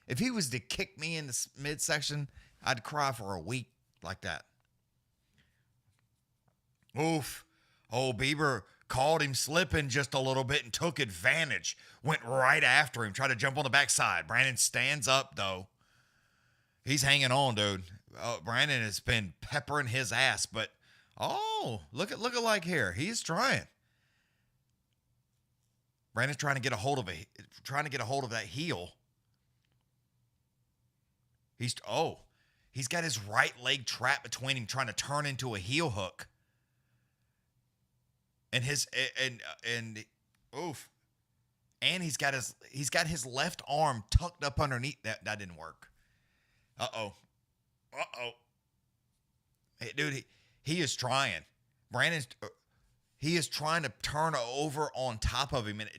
If he was to kick me in the midsection, I'd cry for a week like that. Oof. Old Bieber called him slipping just a little bit and took advantage. Went right after him, tried to jump on the backside. Brandon stands up, though. He's hanging on, dude. Brandon has been peppering his ass, but look at like here. He's trying. Brandon's trying to get a hold of that heel. He's got his right leg trapped between him, trying to turn into a heel hook. And he's got his left arm tucked up underneath. That didn't work. Uh-oh. Hey, dude, he is trying. He is trying to turn over on top of him. And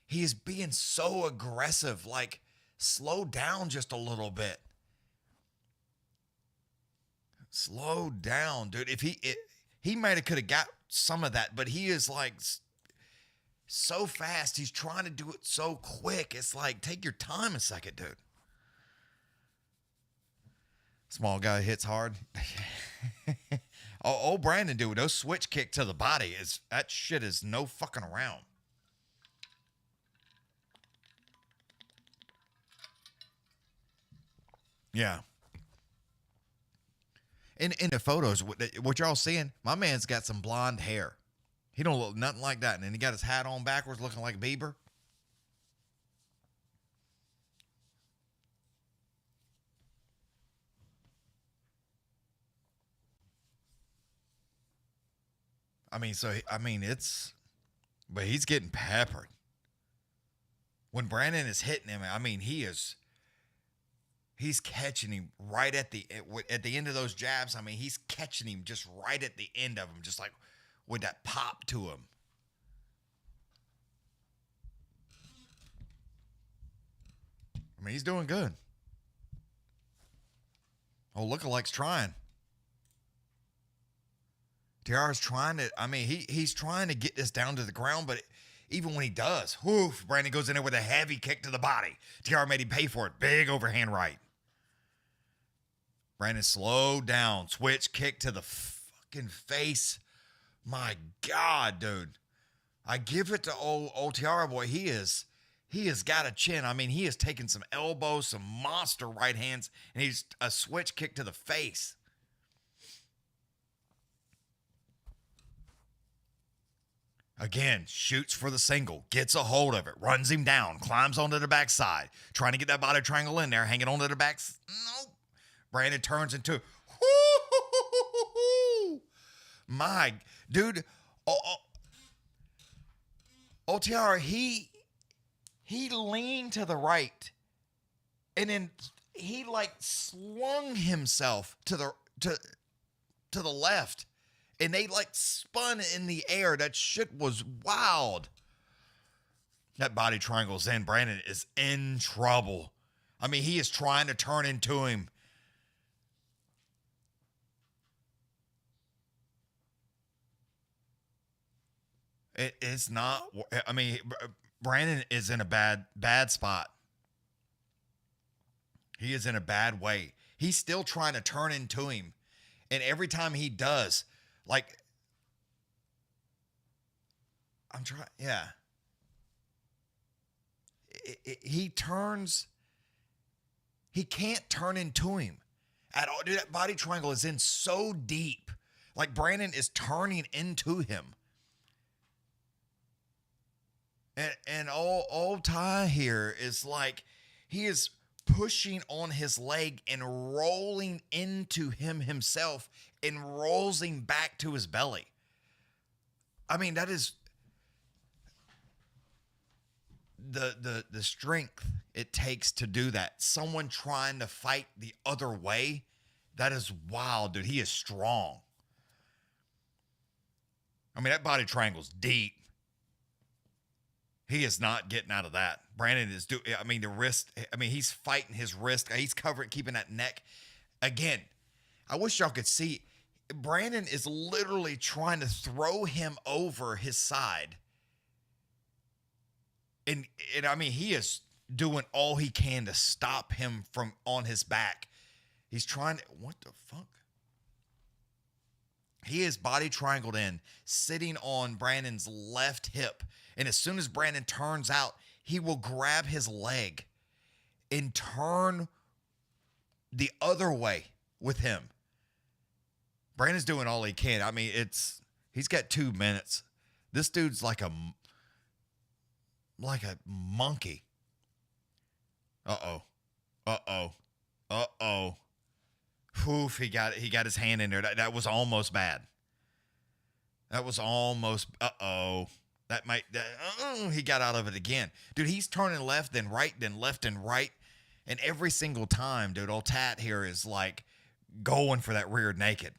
he is being so aggressive. Like, slow down just a little bit. Slow down, dude. If he might have could have got some of that, but he is like so fast. He's trying to do it so quick. It's like, take your time a second, dude. Small guy hits hard. Old Brandon, dude, those switch kick to the body that shit is no fucking around. Yeah. In the photos, what y'all seeing, my man's got some blonde hair. He don't look nothing like that. And then he got his hat on backwards looking like Bieber. But he's getting peppered. When Brandon is hitting him, I mean, he's catching him right at the end of those jabs. I mean, he's catching him just right at the end of him, just like with that pop to him. I mean, he's doing good. Oh, lookalike's trying. Tiara's trying to, he's trying to get this down to the ground, but even when he does, Brandon goes in there with a heavy kick to the body. Tiara made him pay for it. Big overhand right. Brandon slowed down. Switch kick to the fucking face. My God, dude. I give it to old Tiara boy. He has got a chin. I mean, he has taken some elbows, some monster right hands, and he's a switch kick to the face. Again, shoots for the single, gets a hold of it, runs him down, climbs onto the backside, trying to get that body triangle in there, hanging onto the back. Nope. Brandon turns into, my dude. Tiara, he leaned to the right, and then he like slung himself to the left. And they like spun in the air. That shit was wild. That body triangle's in. Brandon is in trouble. I mean, he is trying to turn into him. It's not. I mean, Brandon is in a bad spot. He is in a bad way. He's still trying to turn into him. And every time he does, like, I'm trying, yeah. He turns He can't turn into him at all. Dude, that body triangle is in so deep. Like Brandon is turning into him. And old Ty here is like, he is pushing on his leg and rolling into him himself and rolls him back to his belly. I mean, that is the strength it takes to do that. Someone trying to fight the other way, that is wild, dude. He is strong. I mean, that body triangle's deep. He is not getting out of that. Brandon is the wrist. I mean, he's fighting his wrist. He's covering, keeping that neck. Again, I wish y'all could see. Brandon is literally trying to throw him over his side. And I mean, he is doing all he can to stop him from on his back. He's trying to, what the fuck? He is body triangled in, sitting on Brandon's left hip. And as soon as Brandon turns out, he will grab his leg and turn the other way with him. Brandon's doing all he can. I mean, he's got 2 minutes. This dude's like a monkey. Uh-oh. Oof, he got his hand in there. That was almost bad. That was almost, he got out of it again. Dude, he's turning left, then right, then left and right. And every single time, dude, old Tat here is like going for that rear naked.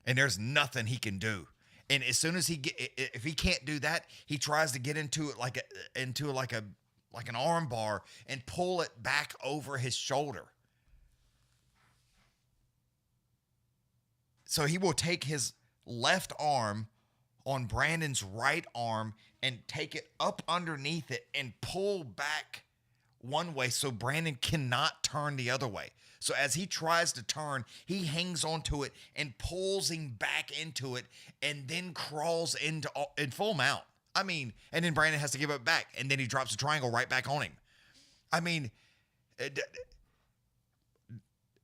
And there's nothing he can do. And as soon as if he can't do that, he tries to get into it like an arm bar and pull it back over his shoulder. So he will take his left arm on Brandon's right arm and take it up underneath it and pull back one way so Brandon cannot turn the other way. So as he tries to turn, he hangs onto it and pulls him back into it and then crawls in full mount. I mean, and then Brandon has to give it back, and then he drops a triangle right back on him. I mean,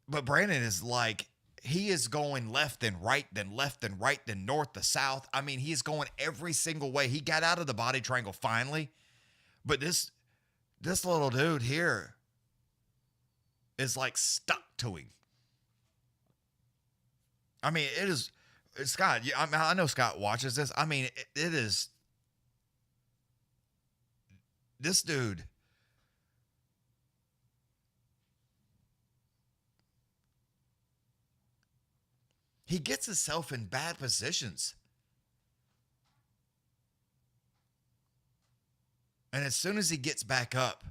but Brandon is like, he is going left and right, then left and right, then north to south. I mean, he is going every single way. He got out of the body triangle finally, but this little dude here is like stuck to him. I mean, it is, Scott, I know Scott watches this. I mean, it is, this dude, he gets himself in bad positions. And as soon as he gets back up,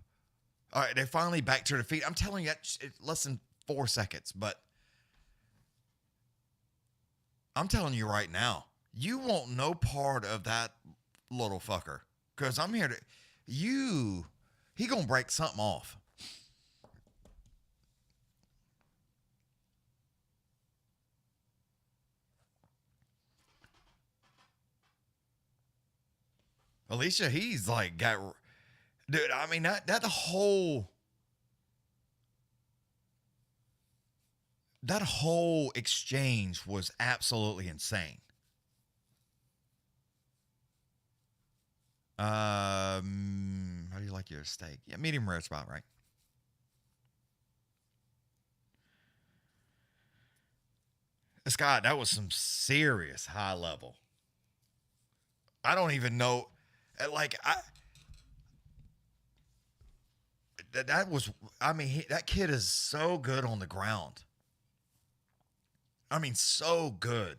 all right, they're finally back to their feet. I'm telling you, it's less than 4 seconds, but I'm telling you right now, you want no part of that little fucker. Because I'm here to, he gonna break something off. Alicia, he's like dude, I mean, that whole exchange was absolutely insane. How do you like your steak? Yeah, medium rare, it's about right. Scott, that was some serious high level. I don't even know. That kid is so good on the ground. I mean, so good.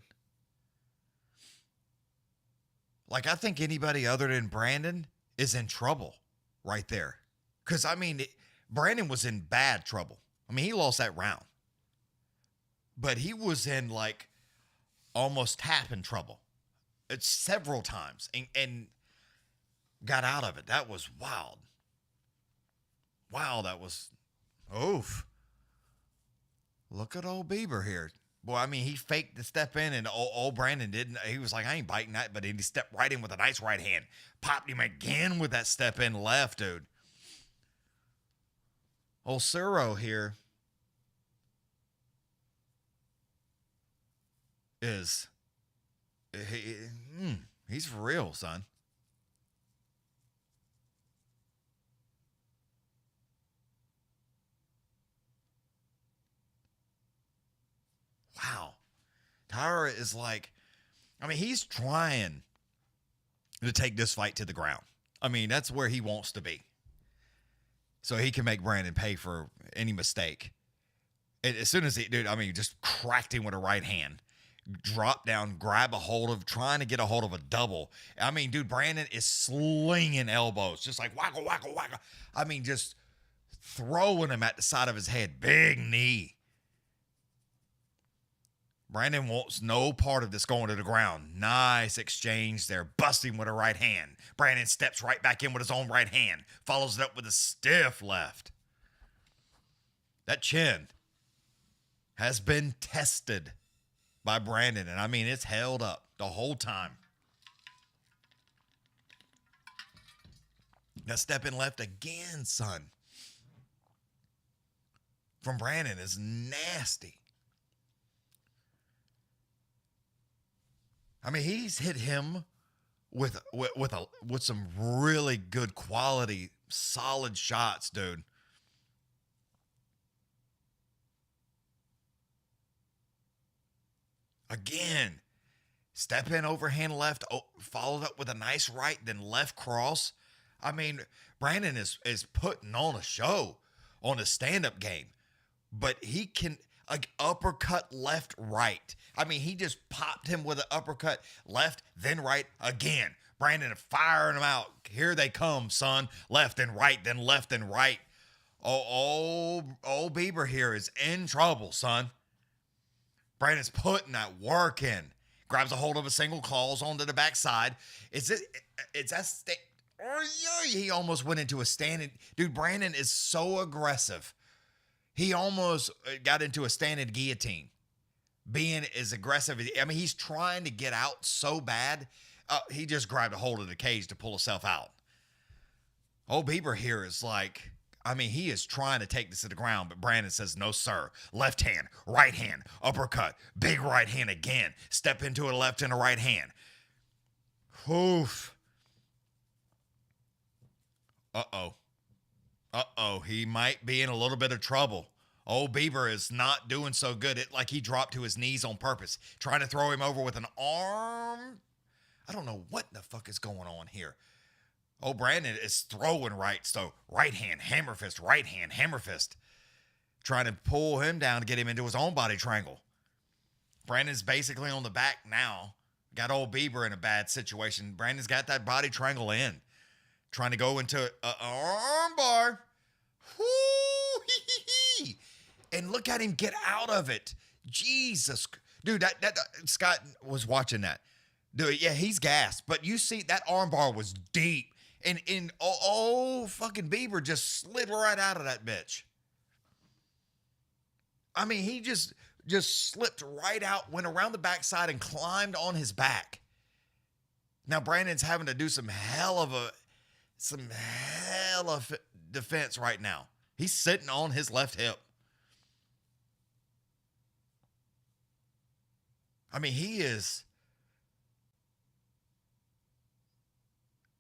Like, I think anybody other than Brandon is in trouble right there. Because, I mean, Brandon was in bad trouble. I mean, he lost that round. But he was in, like, almost tapping trouble. It's several times. And got out of it. That was wild. Wow, that was, oof. Look at old Bieber here. Boy, I mean, he faked the step in, and old Brandon didn't. He was like, I ain't biting that, but he stepped right in with a nice right hand. Popped him again with that step in left, dude. Old Suro here is he's for real, son. Wow. Taira is like, I mean, he's trying to take this fight to the ground. I mean, that's where he wants to be. So he can make Brandon pay for any mistake. And as soon as just cracked him with a right hand. Drop down, grab a hold of, trying to get a hold of a double. I mean, dude, Brandon is slinging elbows, just like wacka, wacka, wacka. I mean, just throwing him at the side of his head. Big knee. Brandon wants no part of this going to the ground. Nice exchange there. Busting with a right hand. Brandon steps right back in with his own right hand. Follows it up with a stiff left. That chin has been tested by Brandon. And I mean, it's held up the whole time. Now step in left again, son. From Brandon is nasty. I mean, he's hit him with some really good quality, solid shots, dude. Again, step in overhand left, followed up with a nice right, then left cross. I mean, Brandon is putting on a show on his stand-up game, but he can like uppercut left, right. I mean, he just popped him with an uppercut left, then right again. Brandon firing them out. Here they come, son. Left and right, then left and right. Oh, Bieber here is in trouble, son. Brandon's putting that work in. Grabs a hold of a single, calls onto the backside. He almost went into a standing. Dude, Brandon is so aggressive. He almost got into a standing guillotine. Being as aggressive as, I mean, he's trying to get out so bad. He just grabbed a hold of the cage to pull himself out. Old Bieber here is like, I mean, he is trying to take this to the ground, but Brandon says, no, sir. Left hand, right hand, uppercut, big right hand again. Step into a left and a right hand. Oof. Uh-oh, he might be in a little bit of trouble. Old Bieber is not doing so good. Like he dropped to his knees on purpose, trying to throw him over with an arm. I don't know what the fuck is going on here. Oh, Brandon is throwing right, so right hand, hammer fist, right hand, hammer fist. Trying to pull him down to get him into his own body triangle. Brandon's basically on the back now. Got old Bieber in a bad situation. Brandon's got that body triangle in. Trying to go into an arm bar. Woo-hee-hee-hee. And look at him get out of it. Jesus. Dude, that Scott was watching that. Dude, yeah, he's gassed. But you see, that arm bar was deep. And fucking Bieber just slid right out of that bitch. I mean, he just slipped right out, went around the backside and climbed on his back. Now Brandon's having to do some hell of defense right now. He's sitting on his left hip. I mean,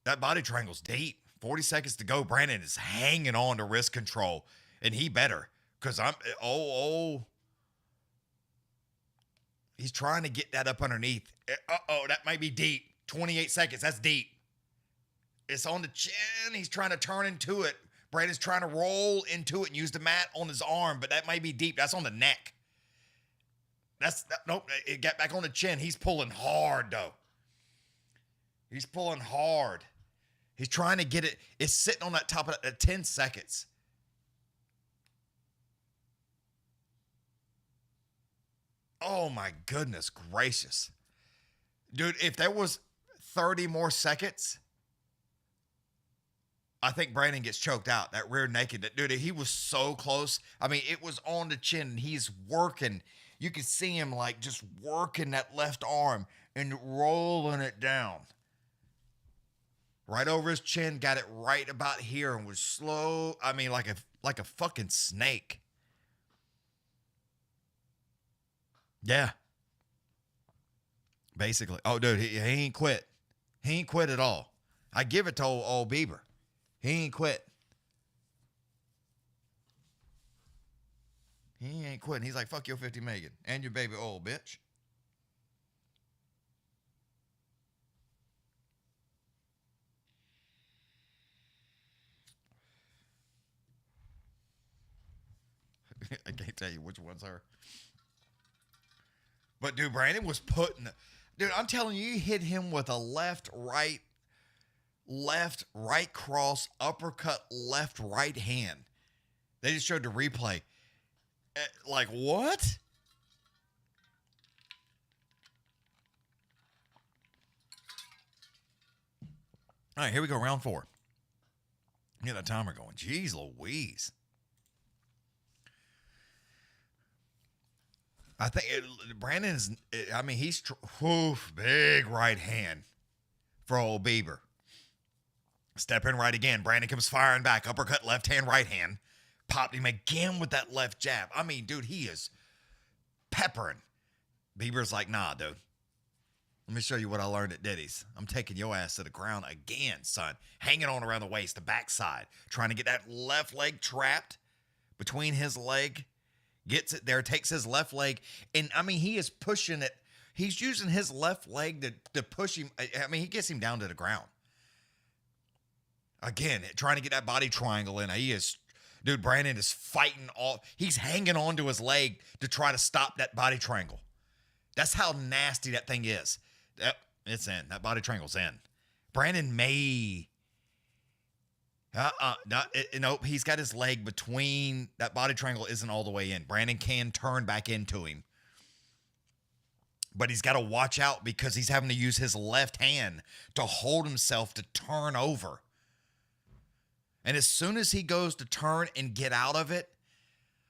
that body triangle's deep. 40 seconds to go. Brandon is hanging on to wrist control, and he better, because he's trying to get that up underneath. That might be deep. 28 seconds. That's deep. It's on the chin. He's trying to turn into it. Brandon's trying to roll into it and use the mat on his arm, but that might be deep. That's on the neck. Nope. It got back on the chin. He's pulling hard, though. He's pulling hard. He's trying to get it. It's sitting on that top of that 10 seconds. Oh, my goodness gracious. Dude, if there was 30 more seconds, I think Brandon gets choked out. That rear naked. Dude, he was so close. I mean, it was on the chin, and he's working. You could see him, like, just working that left arm and rolling it down. right over his chin, got it right about here, and was slow. I mean, like a fucking snake. Yeah. Basically. Oh, dude, he ain't quit. He ain't quit at all. I give it to old Bieber. He ain't quit. He ain't quitting. He's like, fuck your 50 million and your baby oil, bitch. I can't tell you which one's her. But, dude, Brandon was putting... Dude, I'm telling you, you hit him with a left, right cross, uppercut, left, right hand. They just showed the replay. Like, what? All right, here we go, round 4. Get that timer going. Jeez Louise. I think Brandon is, I mean, he's, big right hand for old Bieber. Step in right again. Brandon comes firing back. Uppercut, left hand, right hand. Popped him again with that left jab. I mean, dude, he is peppering. Bieber's like, nah, dude. Let me show you what I learned at Diddy's. I'm taking your ass to the ground again, son. Hanging on around the waist, the backside. Trying to get that left leg trapped between his leg. Gets it there, takes his left leg. And, I mean, he is pushing it. He's using his left leg to push him. I mean, he gets him down to the ground. Again, trying to get that body triangle in. Dude, Brandon is fighting all. He's hanging on to his leg to try to stop that body triangle. That's how nasty that thing is. It's in. That body triangle's in. Brandon may. Nope, he's got his leg between. That body triangle isn't all the way in. Brandon can turn back into him. But he's got to watch out because he's having to use his left hand to hold himself to turn over. And as soon as he goes to turn and get out of it,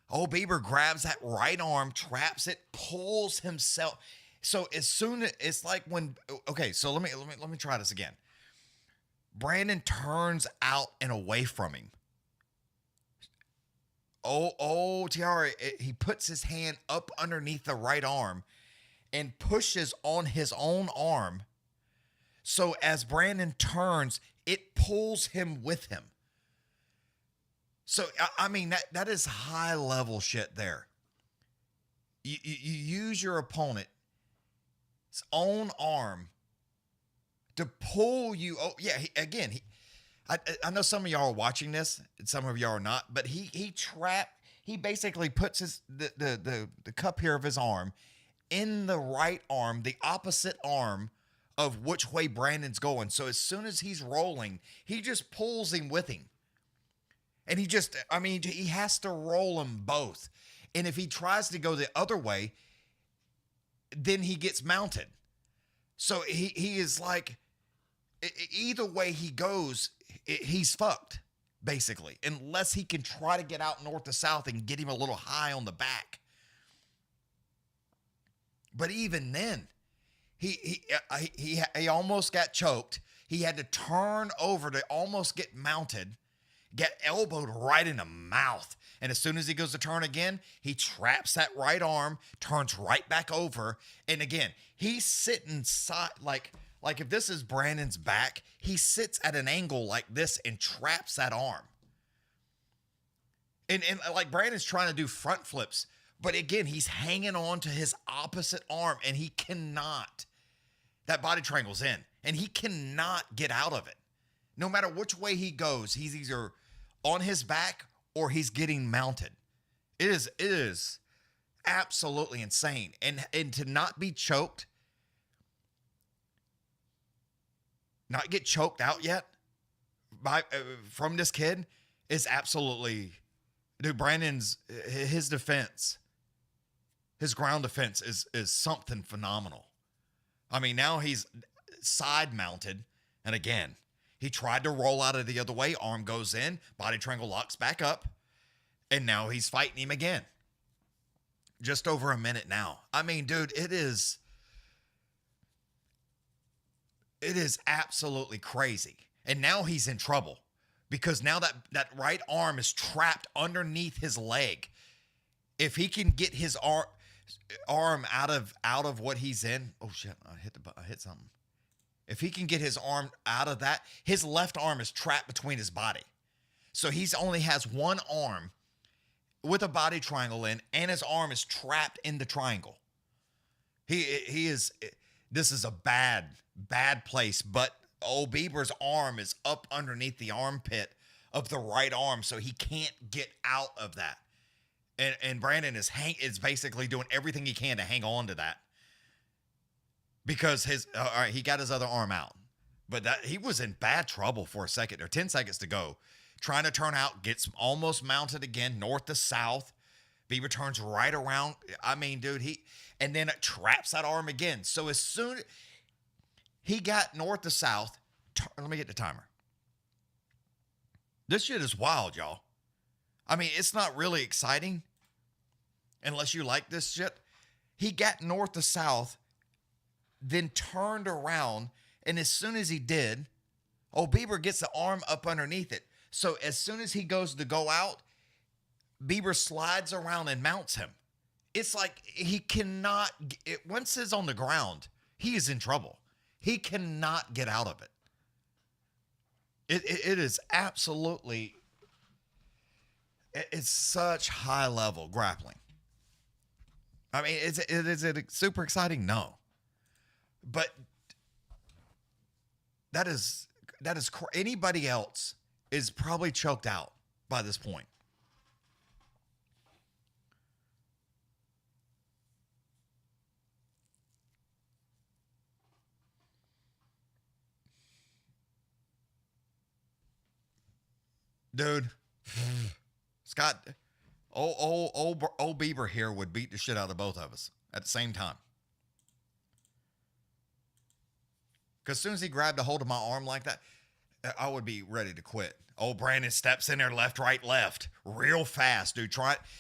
old Bieber grabs that right arm, traps it, pulls himself. So as soon as it's like when, okay, so let me try this again. Brandon turns out and away from him. Tiara, he puts his hand up underneath the right arm and pushes on his own arm. So as Brandon turns, it pulls him with him. So, I mean, that is high level shit there. You use your opponent's own arm to pull you. Oh, yeah. I know some of y'all are watching this and some of y'all are not, but he basically puts the cup here of his arm in the right arm, the opposite arm of which way Brandon's going. So as soon as he's rolling, he just pulls him with him. And he has to roll them both. And if he tries to go the other way, then he gets mounted. So he is like, either way he goes, he's fucked, basically. Unless he can try to get out north to south and get him a little high on the back. But even then, he almost got choked. He had to turn over to almost get mounted. Get elbowed right in the mouth. And as soon as he goes to turn again, he traps that right arm, turns right back over. And again, he's sitting like if this is Brandon's back, he sits at an angle like this and traps that arm. And like Brandon's trying to do front flips, but again, he's hanging on to his opposite arm and he cannot. That body triangle's in and he cannot get out of it. No matter which way he goes, he's either on his back or he's getting mounted. It is absolutely insane. And to not be choked, not get choked out yet from this kid is absolutely, dude, Brandon's, his defense, his ground defense is something phenomenal. I mean, now he's side mounted. And again, he tried to roll out of the other way. Arm goes in. Body triangle locks back up. And now he's fighting him again. Just over a minute now. I mean, dude, it is absolutely crazy. And now he's in trouble because now that right arm is trapped underneath his leg. If he can get his arm out of what he's in, oh shit, I hit something. If he can get his arm out of that, his left arm is trapped between his body. So he's only has one arm with a body triangle in, and his arm is trapped in the triangle. He is, this is a bad place, but old Bieber's arm is up underneath the armpit of the right arm, so he can't get out of that. And Brandon is basically doing everything he can to hang on to that. Because he got his other arm out. But he was in bad trouble for a second. Or 10 seconds to go. Trying to turn out, gets almost mounted again, north to south. Bieber turns right around. I mean, dude, and then it traps that arm again. So as soon he got north to south, let me get the timer. This shit is wild, y'all. I mean, it's not really exciting unless you like this shit. He got north to south, then turned around, and as soon as he did, old Bieber gets the arm up underneath it. So as soon as he goes to go out, Bieber slides around and mounts him. It's like he cannot, once it's on the ground, he is in trouble. He cannot get out of it. It is absolutely, it's such high level grappling. I mean, is it super exciting? No. But that is anybody else is probably choked out by this point. Dude, Scott, old Bieber here would beat the shit out of both of us at the same time. Because as soon as he grabbed a hold of my arm like that, I would be ready to quit. Old Brandon steps in there left, right, left. Real fast, dude.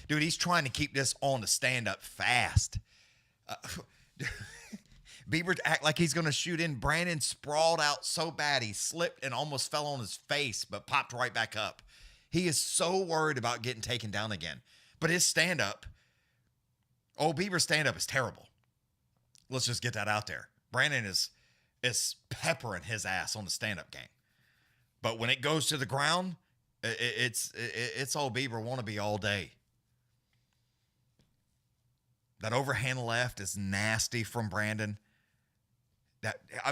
He's trying to keep this on the stand-up fast. Bieber act like he's going to shoot in. Brandon sprawled out so bad he slipped and almost fell on his face, but popped right back up. He is so worried about getting taken down again. But his stand-up, old Bieber's stand-up is terrible. Let's just get that out there. Brandon is peppering his ass on the stand-up game. But when it goes to the ground, it's old Bieber wannabe all day. That overhand left is nasty from Brandon.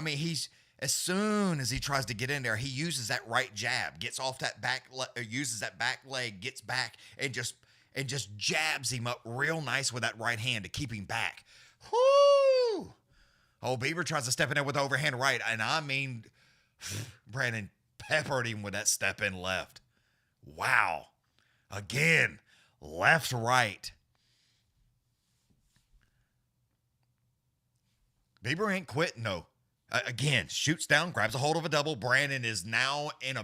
He's, as soon as he tries to get in there, he uses that right jab, gets off that uses that back leg, gets back, and just jabs him up real nice with that right hand to keep him back. Whoo! Old Bieber tries to step in there with the overhand right, and I mean, Brandon peppered him with that step in left. Wow. Again, left, right. Bieber ain't quitting, no. Again, shoots down, grabs a hold of a double. Brandon is now in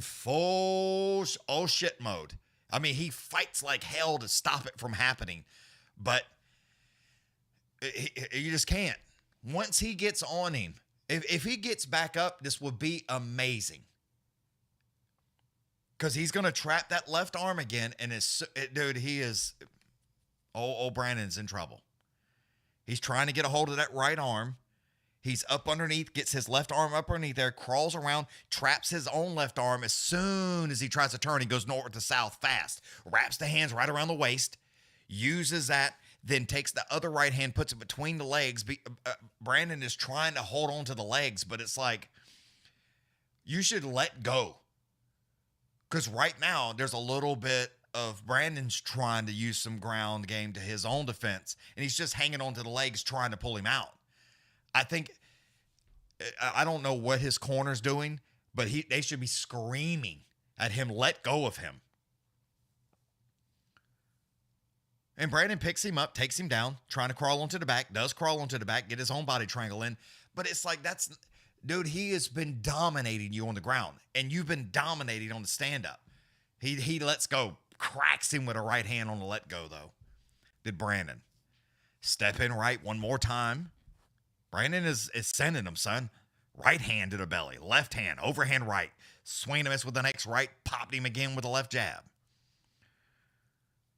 full oh shit mode. I mean, he fights like hell to stop it from happening, but you just can't. Once he gets on him, if he gets back up, this will be amazing. Because he's going to trap that left arm again, and old Brandon's in trouble. He's trying to get a hold of that right arm. He's up underneath, gets his left arm up underneath there, crawls around, traps his own left arm. As soon as he tries to turn, he goes north to south fast. Wraps the hands right around the waist, uses that, then takes the other right hand, puts it between the legs. Brandon is trying to hold on to the legs, but it's like, you should let go. Because right now, there's a little bit of Brandon's trying to use some ground game to his own defense, and he's just hanging on to the legs trying to pull him out. I don't know what his corner's doing, but they should be screaming at him, let go of him. And Brandon picks him up, takes him down, trying to crawl onto the back, does crawl onto the back, get his own body triangle in. But it's like, dude, he has been dominating you on the ground, and you've been dominating on the stand-up. He lets go, cracks him with a right hand on the let go, though. Did Brandon. Step in right one more time. Brandon is sending him, son. Right hand to the belly. Left hand, overhand right. Swing and a miss with the next right. Popped him again with the left jab.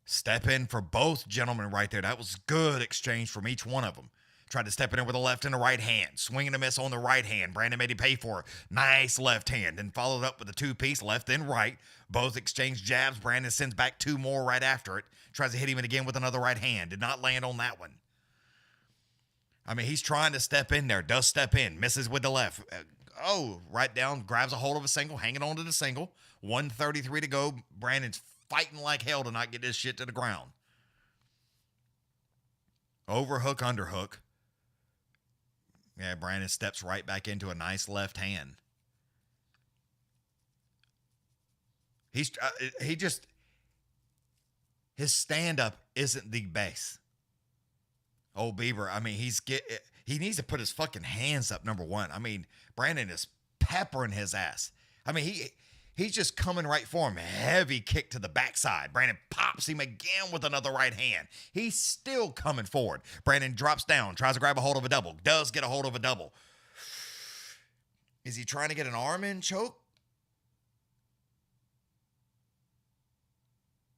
Step in for both gentlemen right there. That was good exchange from each one of them. Tried to step in there with the left and the right hand. Swing and a miss on the right hand. Brandon made him pay for it. Nice left hand. Then followed up with a two-piece, left and right. Both exchanged jabs. Brandon sends back two more right after it. Tries to hit him again with another right hand. Did not land on that one. I mean, he's trying to step in there. Does step in. Misses with the left. Right down. Grabs a hold of a single. Hanging on to the single. 1:33 to go. Brandon's fighting like hell to not get this shit to the ground. Overhook, underhook. Yeah, Brandon steps right back into a nice left hand. His stand-up isn't the base. Old Bieber, I mean, he needs to put his fucking hands up, number one. I mean, Brandon is peppering his ass. I mean, he's just coming right for him. Heavy kick to the backside. Brandon pops him again with another right hand. He's still coming forward. Brandon drops down, tries to grab a hold of a double. Does get a hold of a double. Is he trying to get an arm in choke?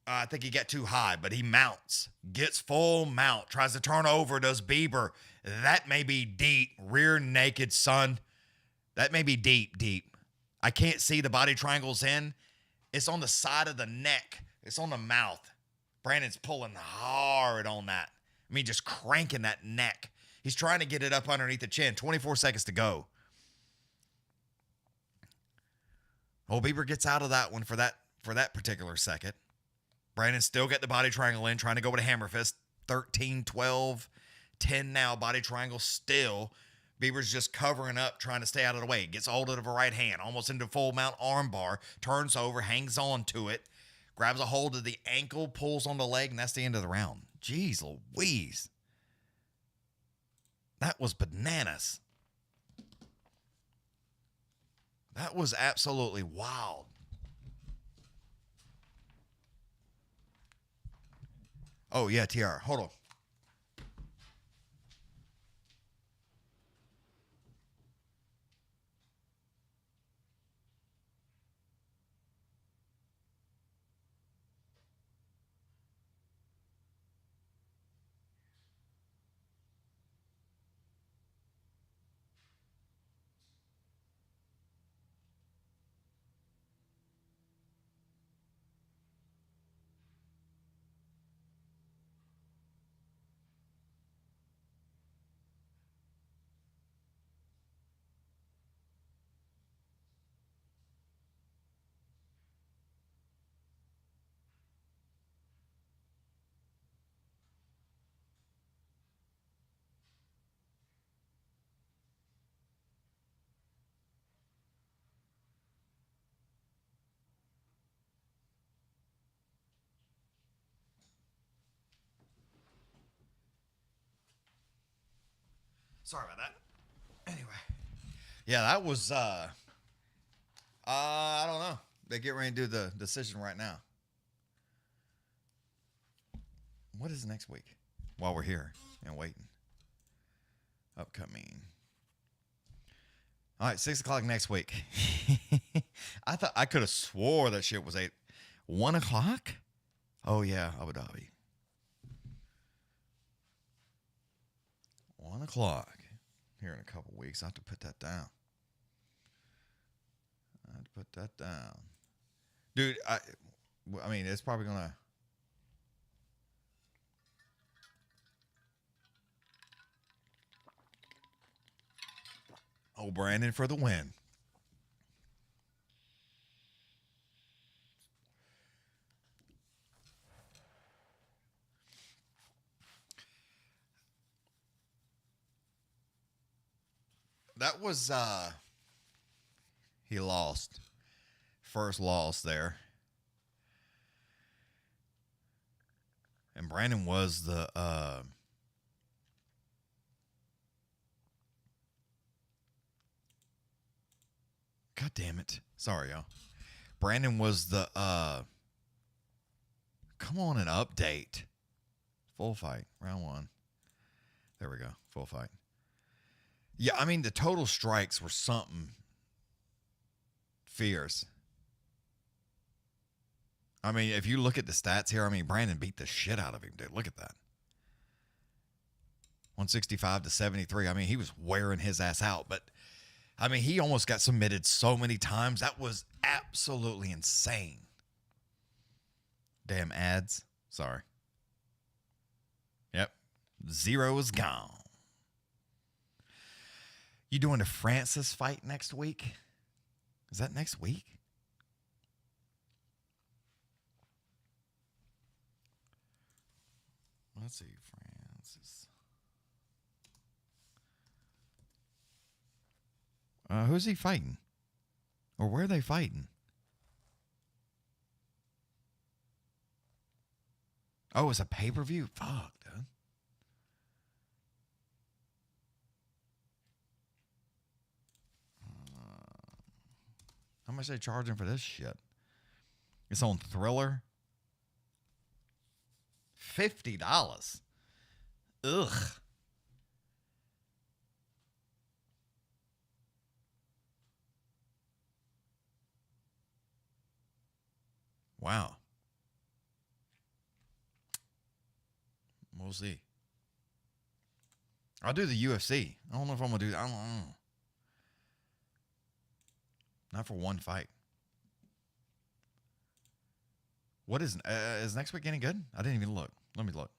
I think he got too high, but he mounts. Gets full mount. Tries to turn over. Does Bieber. That may be deep. Rear naked, son. That may be deep. I can't see the body triangles in. It's on the side of the neck. It's on the mouth. Brandon's pulling hard on that. I mean, just cranking that neck. He's trying to get it up underneath the chin. 24 seconds to go. Old Bieber gets out of that one for that particular second. Brandon still got the body triangle in, trying to go with a hammer fist. 13, 12, 10 now. Body triangle still. Bieber's just covering up, trying to stay out of the way. Gets hold of the right hand, almost into full mount arm bar. Turns over, hangs on to it. Grabs a hold of the ankle, pulls on the leg, and that's the end of the round. Jeez Louise. That was bananas. That was absolutely wild. Oh, yeah, Tiara. Hold on. Sorry about that. Anyway. Yeah, that was, I don't know. They get ready to do the decision right now. What is next week? While we're here and waiting. Upcoming. All right, 6 o'clock next week. I thought I could have swore that shit was 1 o'clock? Oh, yeah, Abu Dhabi. 1 o'clock. Here in a couple weeks. I have to put that down. Dude, I mean, it's probably going to... Oh, Brandon for the win. That was, he lost. First loss there. And Brandon was the, God damn it. Sorry, y'all. Brandon was the, come on and update. Full fight, round one. There we go, full fight. Yeah, I mean, the total strikes were something fierce. I mean, if you look at the stats here, I mean, Brandon beat the shit out of him, dude. Look at that. 165 to 73. I mean, he was wearing his ass out, but I mean, he almost got submitted so many times. That was absolutely insane. Damn ads. Sorry. Yep. 0 is gone. You doing the Francis fight next week? Is that next week? Let's see, Francis. Who's he fighting? Or where are they fighting? Oh, it's a pay-per-view? Fuck, dude. How much they charging for this shit? It's on Thriller. $50. Ugh. Wow. We'll see. I'll do the UFC. I don't know if I'm going to do that. I don't know. Not for one fight. What is next week any good? I didn't even look. Let me look.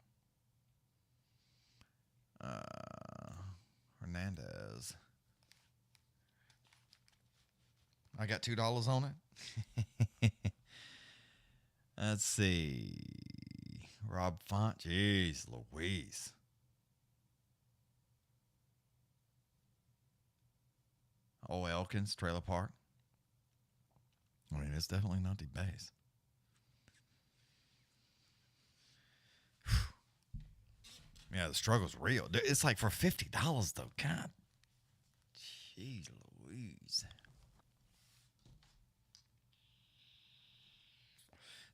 Hernandez. I got $2 on it. Let's see. Rob Font. Jeez Louise. Oh, Elkins, Trailer Park. I mean, it's definitely not the base. Yeah, the struggle's real. It's like for $50 though. God. Jeez Louise.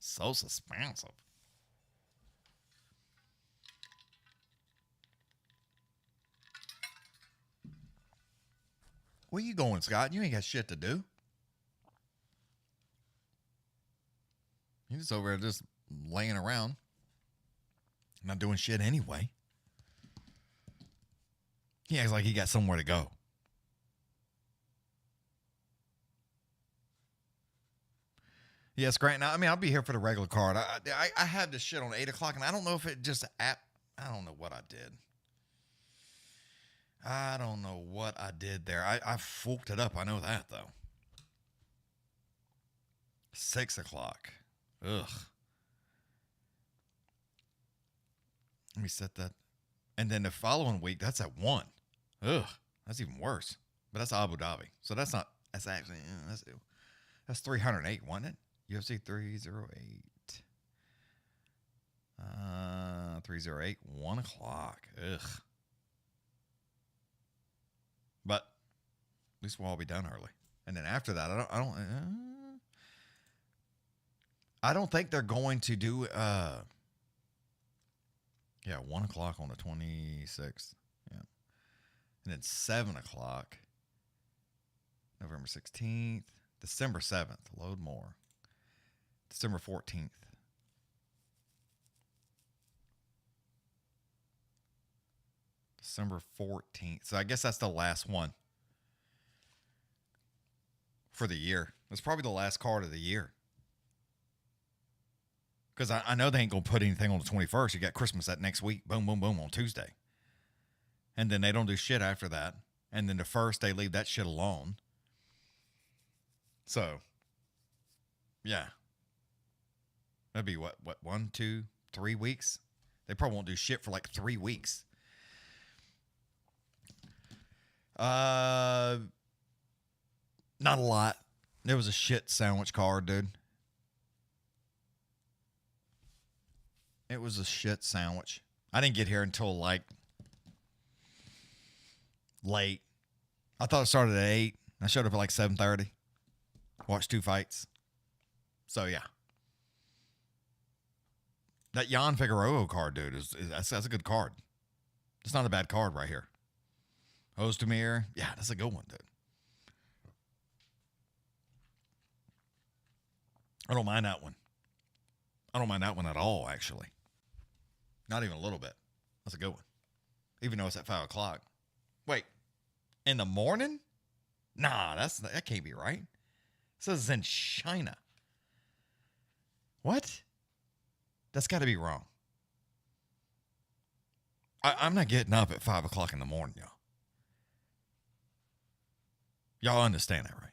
So expensive. Where you going, Scott? You ain't got shit to do. You just over there just laying around. Not doing shit anyway. He acts like he got somewhere to go. Yes, Grant. Now, I mean, I'll be here for the regular card. I had this shit on 8 o'clock, and I don't know if it just I don't know what I did. I don't know what I did there. I fucked it up. I know that, though. 6 o'clock. Ugh. Let me set that. And then the following week, that's at 1. Ugh. That's even worse. But that's Abu Dhabi. So that's not, that's actually, that's 308, wasn't it? UFC 308. 308, 1 o'clock. Ugh. But at least we'll all be done early. And then after that, I don't think they're going to do, 1 o'clock on the 26th. Yeah. And then 7 o'clock, November 16th, December 7th. Load more. December 14th. December 14th. So I guess that's the last one for the year. It's probably the last card of the year. Because I know they ain't going to put anything on the 21st. You got Christmas that next week. Boom, boom, boom on Tuesday. And then they don't do shit after that. And then the first, they leave that shit alone. So, yeah. That'd be what, 1, 2, 3 weeks? They probably won't do shit for like 3 weeks. Not a lot. There was a shit sandwich card, dude. It was a shit sandwich. I didn't get here until like late. I thought it started at 8. I showed up at like 7:30. Watched 2 fights. So yeah. That Jan Figueroa card, dude, that's a good card. It's not a bad card right here. Ozdemir. Yeah, that's a good one, dude. I don't mind that one. I don't mind that one at all, actually. Not even a little bit. That's a good one. Even though it's at 5 o'clock. Wait, in the morning? Nah, that can't be right. It says it's in China. What? That's got to be wrong. I'm not getting up at 5 o'clock in the morning, y'all. Y'all understand that, right?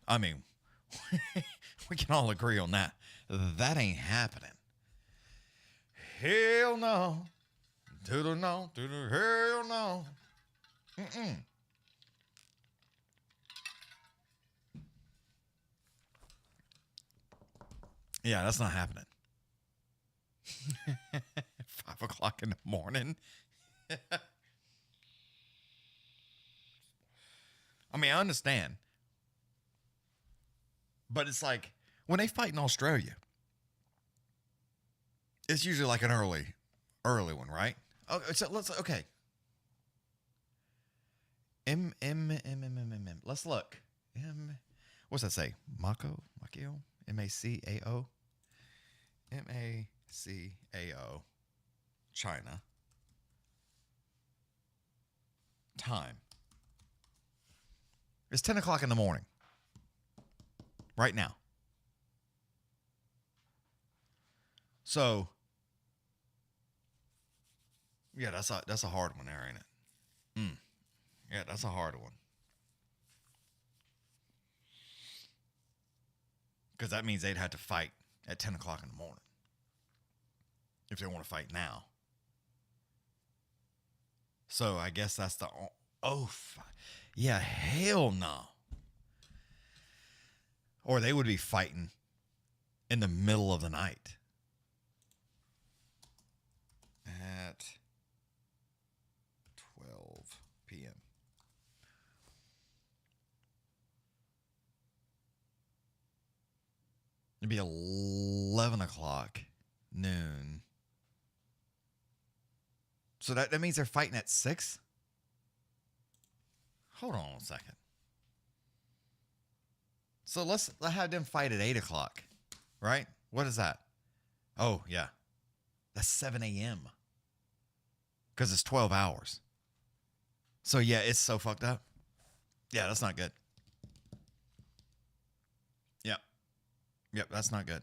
I mean, we can all agree on that. That ain't happening. Hell no. To the no. To the hell no. Mm-mm. Yeah, that's not happening. 5 o'clock in the morning. I mean, I understand. But it's like, when they fight in Australia, it's usually like an early one, right? So okay. Let's look. What's that say? Macao? M-A-C-A-O? M-A-C-A-O. China. Time. It's 10 o'clock in the morning. Right now. So, yeah, that's a hard one there, ain't it? Yeah, that's a hard one. Because that means they'd have to fight at 10 o'clock in the morning. If they want to fight now. So, I guess that's the... yeah, hell no. Or they would be fighting in the middle of the night. At 12 p.m. It'd be 11 o'clock, noon. So that means they're fighting at 6? Hold on a second. So let's have them fight at 8 o'clock, right? What is that? Oh, yeah. That's 7 a.m. Because it's 12 hours. So, yeah, it's so fucked up. Yeah, that's not good. Yep, that's not good.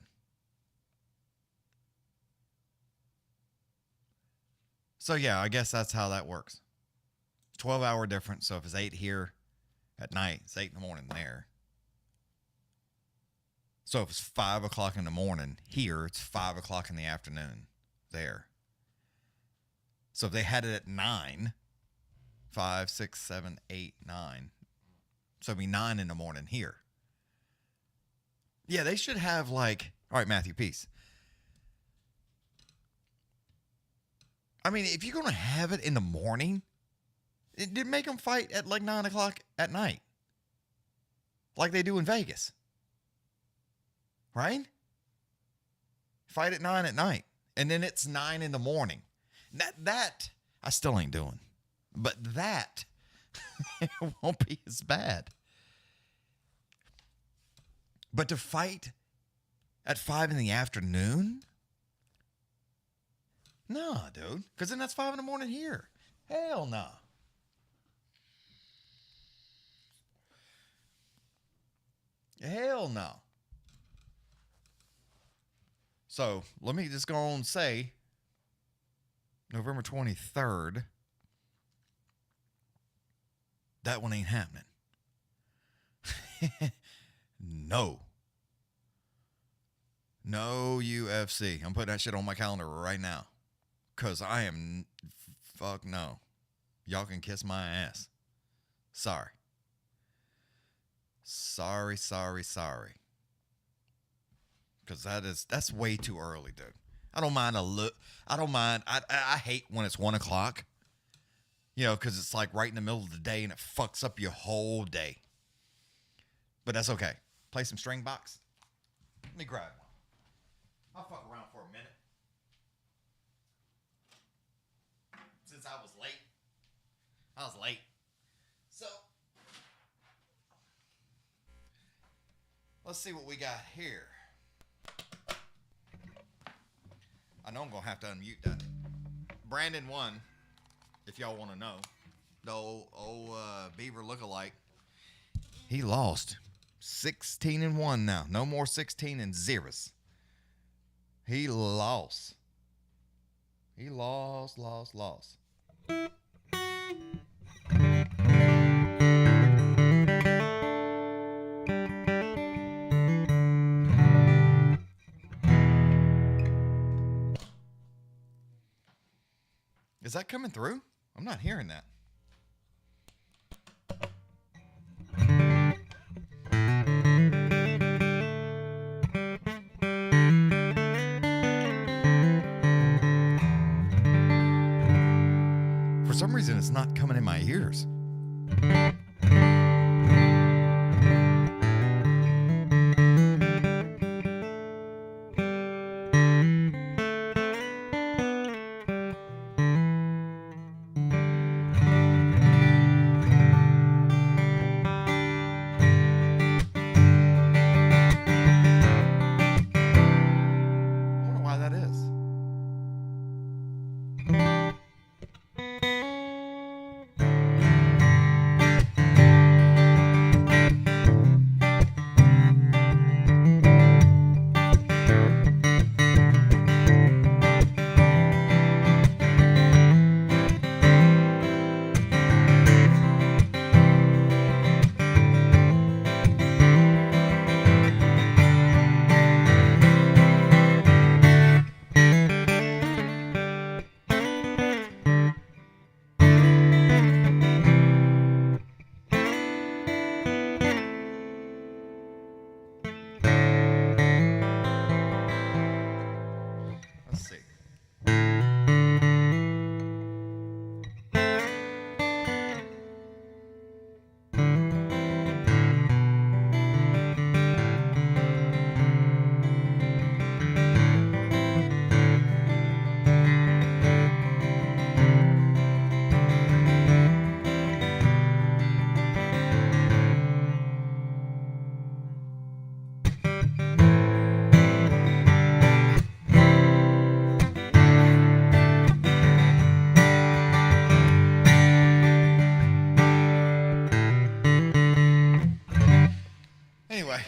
So, yeah, I guess that's how that works. 12-hour difference. So, if it's 8 here at night, it's 8 in the morning there. So, if it's 5 o'clock in the morning here, it's 5 o'clock in the afternoon there. So, if they had it at 9, 5, 6, 7, 8, 9. So, it'd be 9 in the morning here. Yeah, they should have like... All right, Matthew, peace. I mean, if you're going to have it in the morning, it did make them fight at like 9 o'clock at night. Like they do in Vegas. Right? Fight at 9 at night. And then it's 9 in the morning. That I still ain't doing. But that it won't be as bad. But to fight at 5 in the afternoon? No, dude. Because then that's 5 in the morning here. Hell no. Hell no. So, let me just go on and say, November 23rd, that one ain't happening. No. No UFC. I'm putting that shit on my calendar right now. Because I am... Fuck no. Y'all can kiss my ass. Sorry. Sorry. Because that's way too early, dude. I don't mind I hate when it's 1 o'clock. You know, because it's like right in the middle of the day and it fucks up your whole day. But that's okay. Play some string box. Let me grab one. I'll fuck around for a minute. Since I was late. Let's see what we got here. I know I'm going to have to unmute that. Brandon won, if y'all want to know. The old Beaver lookalike. He lost. 16-1 now. No more 16-0. He lost. He lost. Is that coming through? I'm not hearing that. For some reason, it's not coming in my ears. Anyway.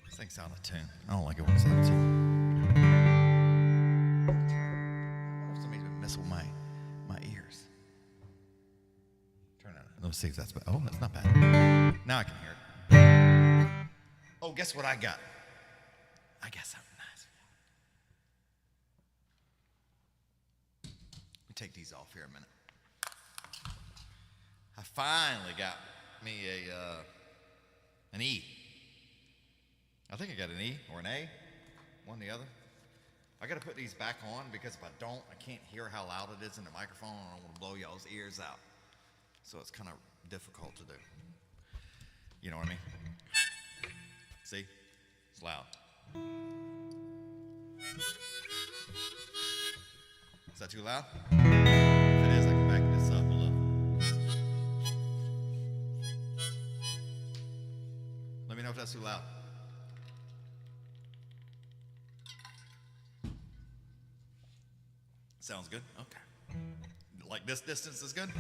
This thing's out of tune. I don't like it when it's out of tune. I wonder if somebody's been messing with my ears. Turn it on. Let's see if that's bad. Oh, that's not bad. Now I can hear it. Oh, guess what I got? I got something nice. Let me take these off here a minute. I finally got me an E. I think I got an E or an A, one or the other. I got to put these back on because if I don't, I can't hear how loud it is in the microphone. I don't want to blow y'all's ears out. So it's kind of difficult to do. You know what I mean? See? It's loud. Is that too loud? If it is, I can back this up a little. Let me know if that's too loud. Sounds good? Okay. Like this distance is good?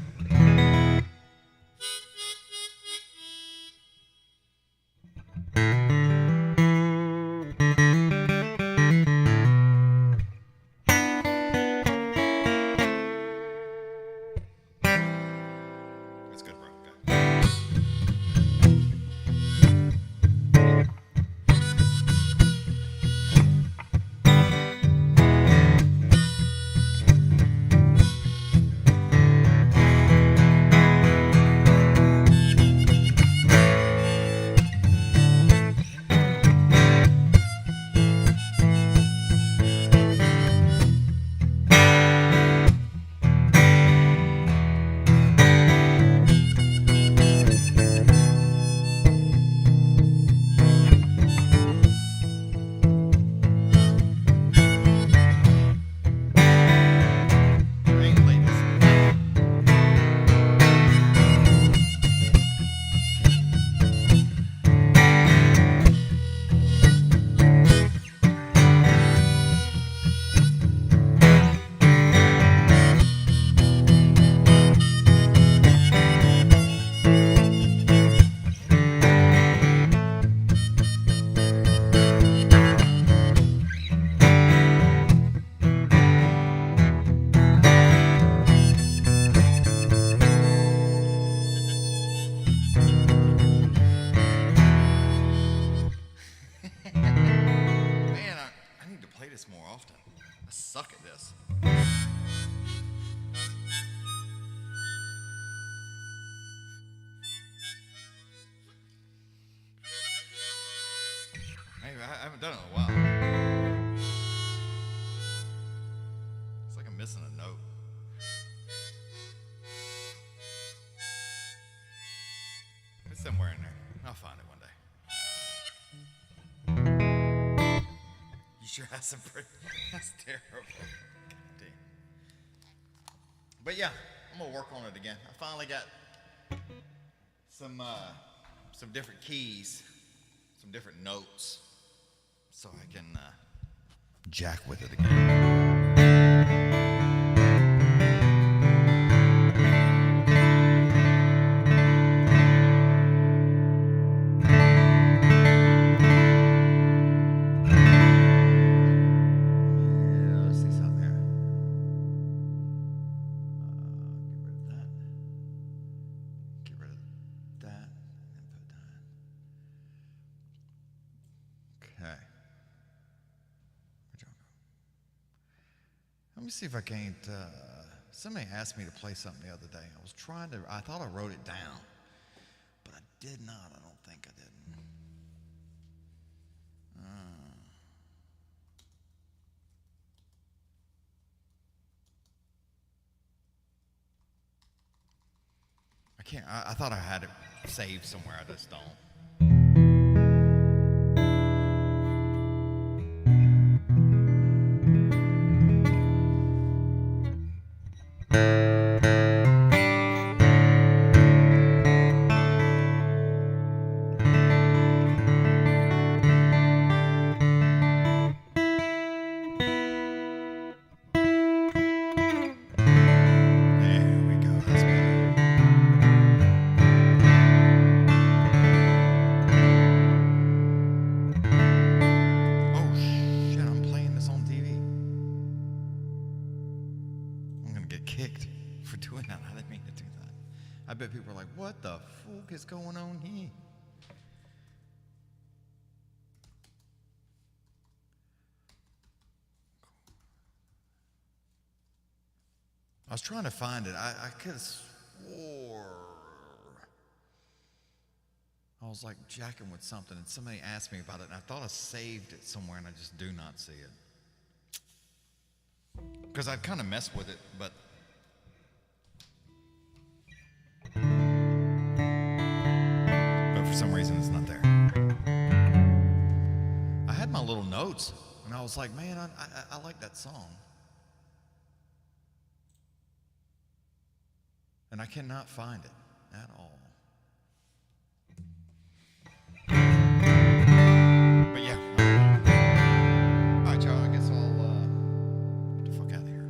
I haven't done it in a while. It's like I'm missing a note. It's somewhere in there. I'll find it one day. You sure has some pretty... That's terrible. God damn. But yeah, I'm going to work on it again. I finally got some different keys, some different notes, so I can jack with it again. Let me see if I can't, somebody asked me to play something the other day. I thought I wrote it down, but I did not. I don't think I did. I can't, I thought I had it saved somewhere. I just don't. I bet people are like, what the fuck is going on here? I was trying to find it. I could have swore I was like jacking with something and somebody asked me about it and I thought I saved it somewhere and I just do not see it. Because I'd kind of messed with it, but for some reason it's not there. I had my little notes and I was like, man, I like that song. And I cannot find it at all. But yeah. All right, y'all, I guess I'll get the fuck out of here.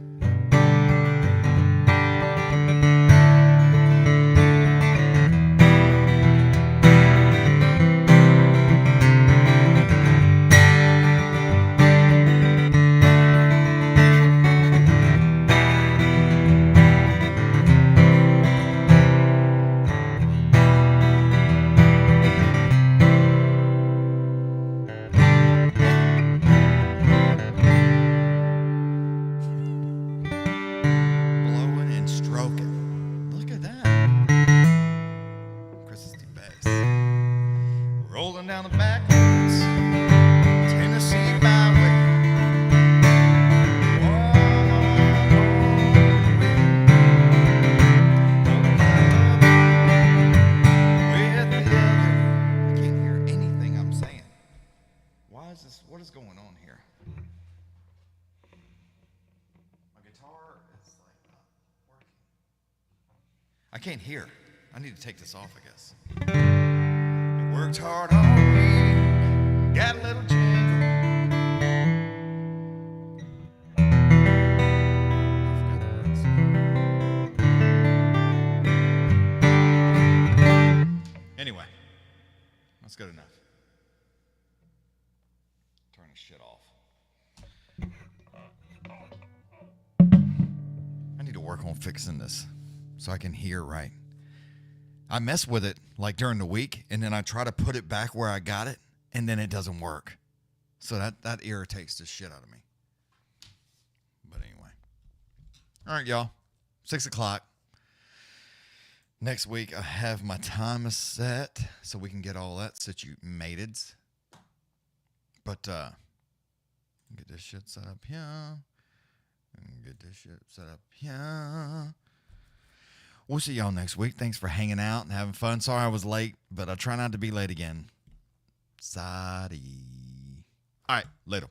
I can't hear. I need to take this off, I guess. You worked hard all week, got a little jingle. I forgot the words. Anyway, that's good enough. Turn this shit off. I need to work on fixing this so I can hear right. I mess with it like during the week, and then I try to put it back where I got it, and then it doesn't work. So that irritates the shit out of me. But anyway. All right, y'all. 6 o'clock. Next week, I have my time set so we can get all that situated. But get this shit set up here. And get this shit set up here. We'll see y'all next week. Thanks for hanging out and having fun. Sorry I was late, but I try not to be late again. Sorry. All right, later.